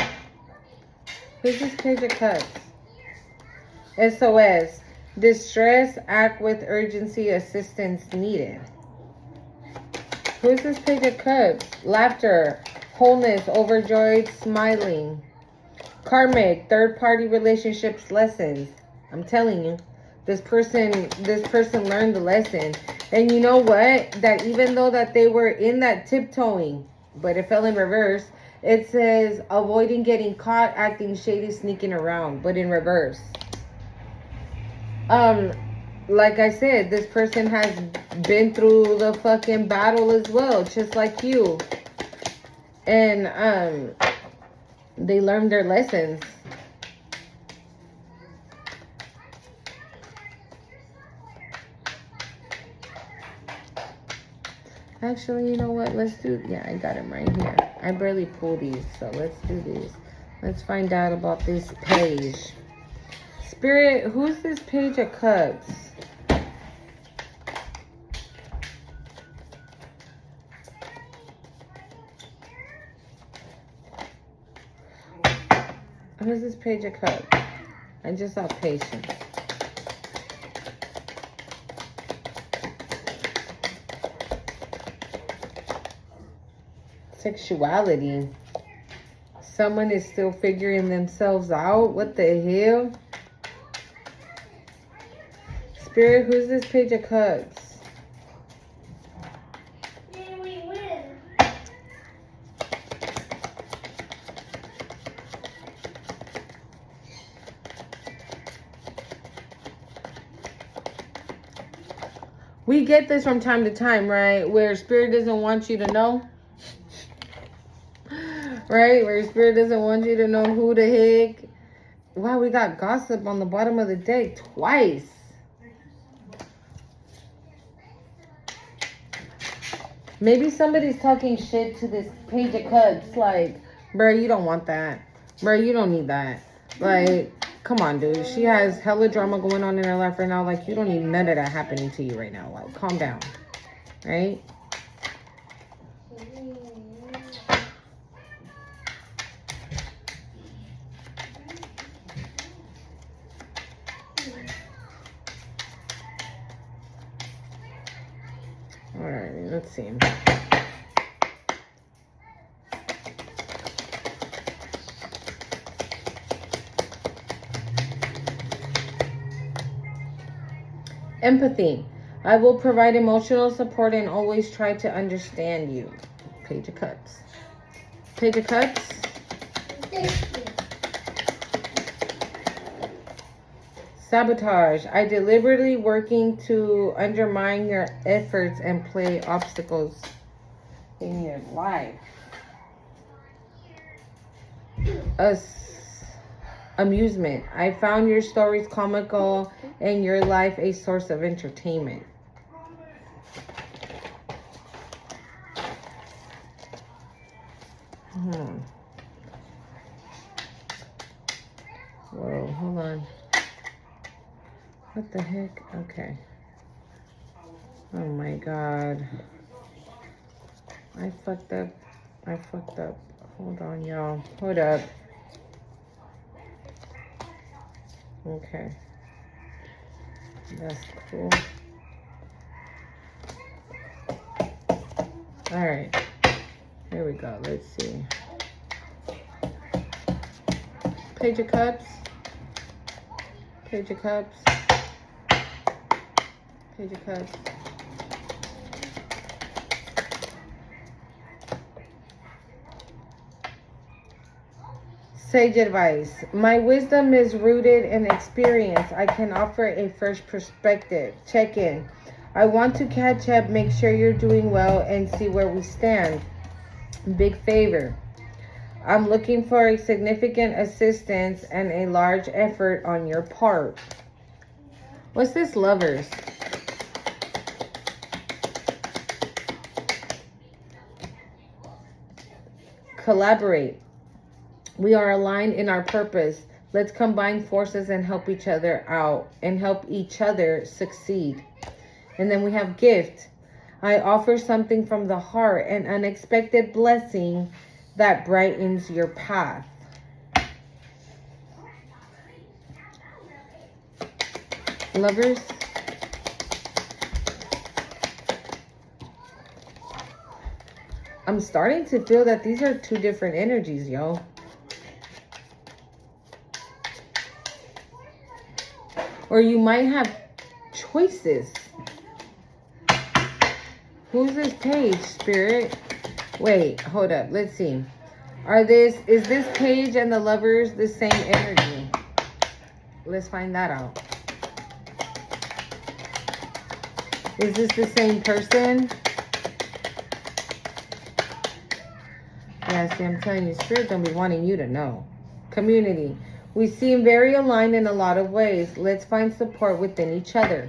Speaker 1: Who's this Page of Cups? SOS. Distress, act with urgency, assistance needed. Who's this Page of Cups? Laughter, wholeness, overjoyed, smiling. Karmic, third-party relationships, lessons. I'm telling you, this person learned the lesson. And you know what? That even though that they were in that tiptoeing, but it fell in reverse, it says avoiding getting caught, acting shady, sneaking around, but in reverse. Like I said, this person has been through the fucking battle as well, just like you. And they learned their lessons. Actually, you know what? Let's do, yeah, I got him right here. I barely pull these, so let's do these. Let's find out about this page. Spirit, who's this Page of Cups? Who's this Page of Cups? I just saw patience. Sexuality. Someone is still figuring themselves out. What the hell? Spirit, who's this Page of Cups?
Speaker 2: Yeah, we win.
Speaker 1: We get this from time to time, right? Where Spirit doesn't want you to know. Right? Where Spirit doesn't want you to know who the heck. Wow, we got gossip on the bottom of the deck twice. Maybe somebody's talking shit to this Page of Cups. Like, bro, you don't want that. Bro, you don't need that. Like, come on, dude. She has hella drama going on in her life right now. Like, you don't need none of that happening to you right now. Like, calm down. Right? Alright, let's see. Empathy. I will provide emotional support and always try to understand you. Page of Cups. Page of Cups. Sabotage. I deliberately working to undermine your efforts and play obstacles in your life. Amusement. I found your stories comical and your life a source of entertainment. Whoa, hold on. What the heck? Okay. Oh my God. I fucked up. Hold on, y'all. Hold up. Okay. That's cool. All right. Here we go. Let's see. Page of Cups. Page of Cups. Page of Cups. Sage advice. My wisdom is rooted in experience. I can offer a fresh perspective. Check in. I want to catch up, make sure you're doing well, and see where we stand. Big favor. I'm looking for a significant assistance and a large effort on your part. What's this, Lovers? Collaborate. We are aligned in our purpose. Let's combine forces and help each other out and help each other succeed. And then we have gift. I offer something from the heart, an unexpected blessing that brightens your path. Lovers. I'm starting to feel that these are two different energies, yo. Or you might have choices. Who's this page, Spirit? Wait, hold up. Let's see. Is this page and the Lovers the same energy? Let's find that out. Is this the same person? Yeah, see, I'm telling you, Spirit don't be wanting you to know. Community. We seem very aligned in a lot of ways. Let's find support within each other.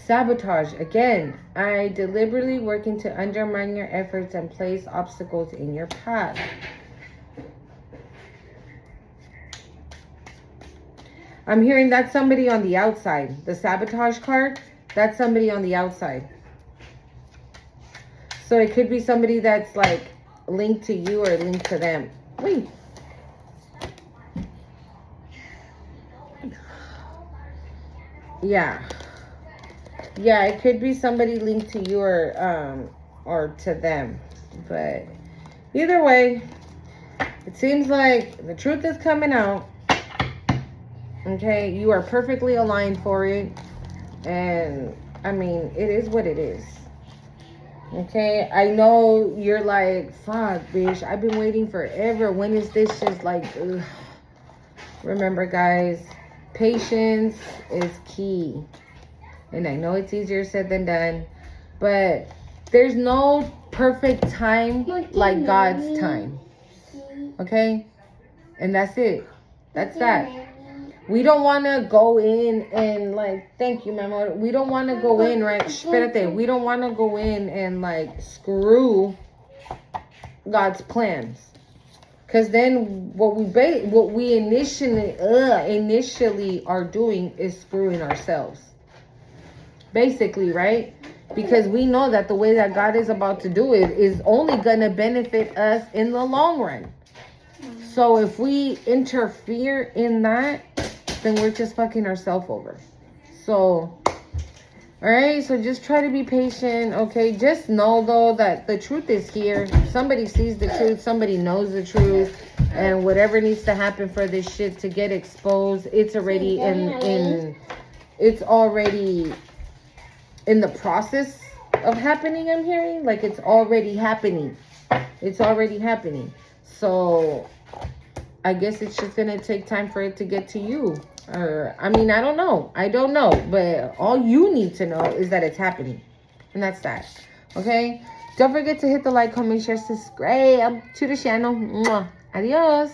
Speaker 1: Sabotage. Again, I deliberately working to undermine your efforts and place obstacles in your path. I'm hearing that's somebody on the outside. The sabotage card, that's somebody on the outside. So it could be somebody that's like linked to you or linked to them. Wait. Yeah. Yeah, it could be somebody linked to you or to them. But either way, it seems like the truth is coming out. Okay, you are perfectly aligned for it. And I mean, it is what it is. Okay, I know you're like, fuck, bitch, I've been waiting forever. When is this just like, ugh. Remember, guys, patience is key. And I know it's easier said than done, but there's no perfect time like God's time. Okay? And that's it. That's that. We don't want to go in and like, thank you, Mama. We don't want to go in, right? Espérate. We don't want to go in and like screw God's plans. Because then what we initially are doing is screwing ourselves. Basically, right? Because we know that the way that God is about to do it is only going to benefit us in the long run. So if we interfere in that, then we're just fucking ourselves over. So, all right, so just try to be patient, okay? Just know, though, that the truth is here. Somebody sees the truth. Somebody knows the truth. And whatever needs to happen for this shit to get exposed, it's already it's already in the process of happening, I'm hearing. Like, it's already happening. It's already happening. So I guess it's just going to take time for it to get to you. Or, I mean, I don't know. But all you need to know is that it's happening. And that's that. Okay? Don't forget to hit the like, comment, share, subscribe to the channel. Mwah. Adios.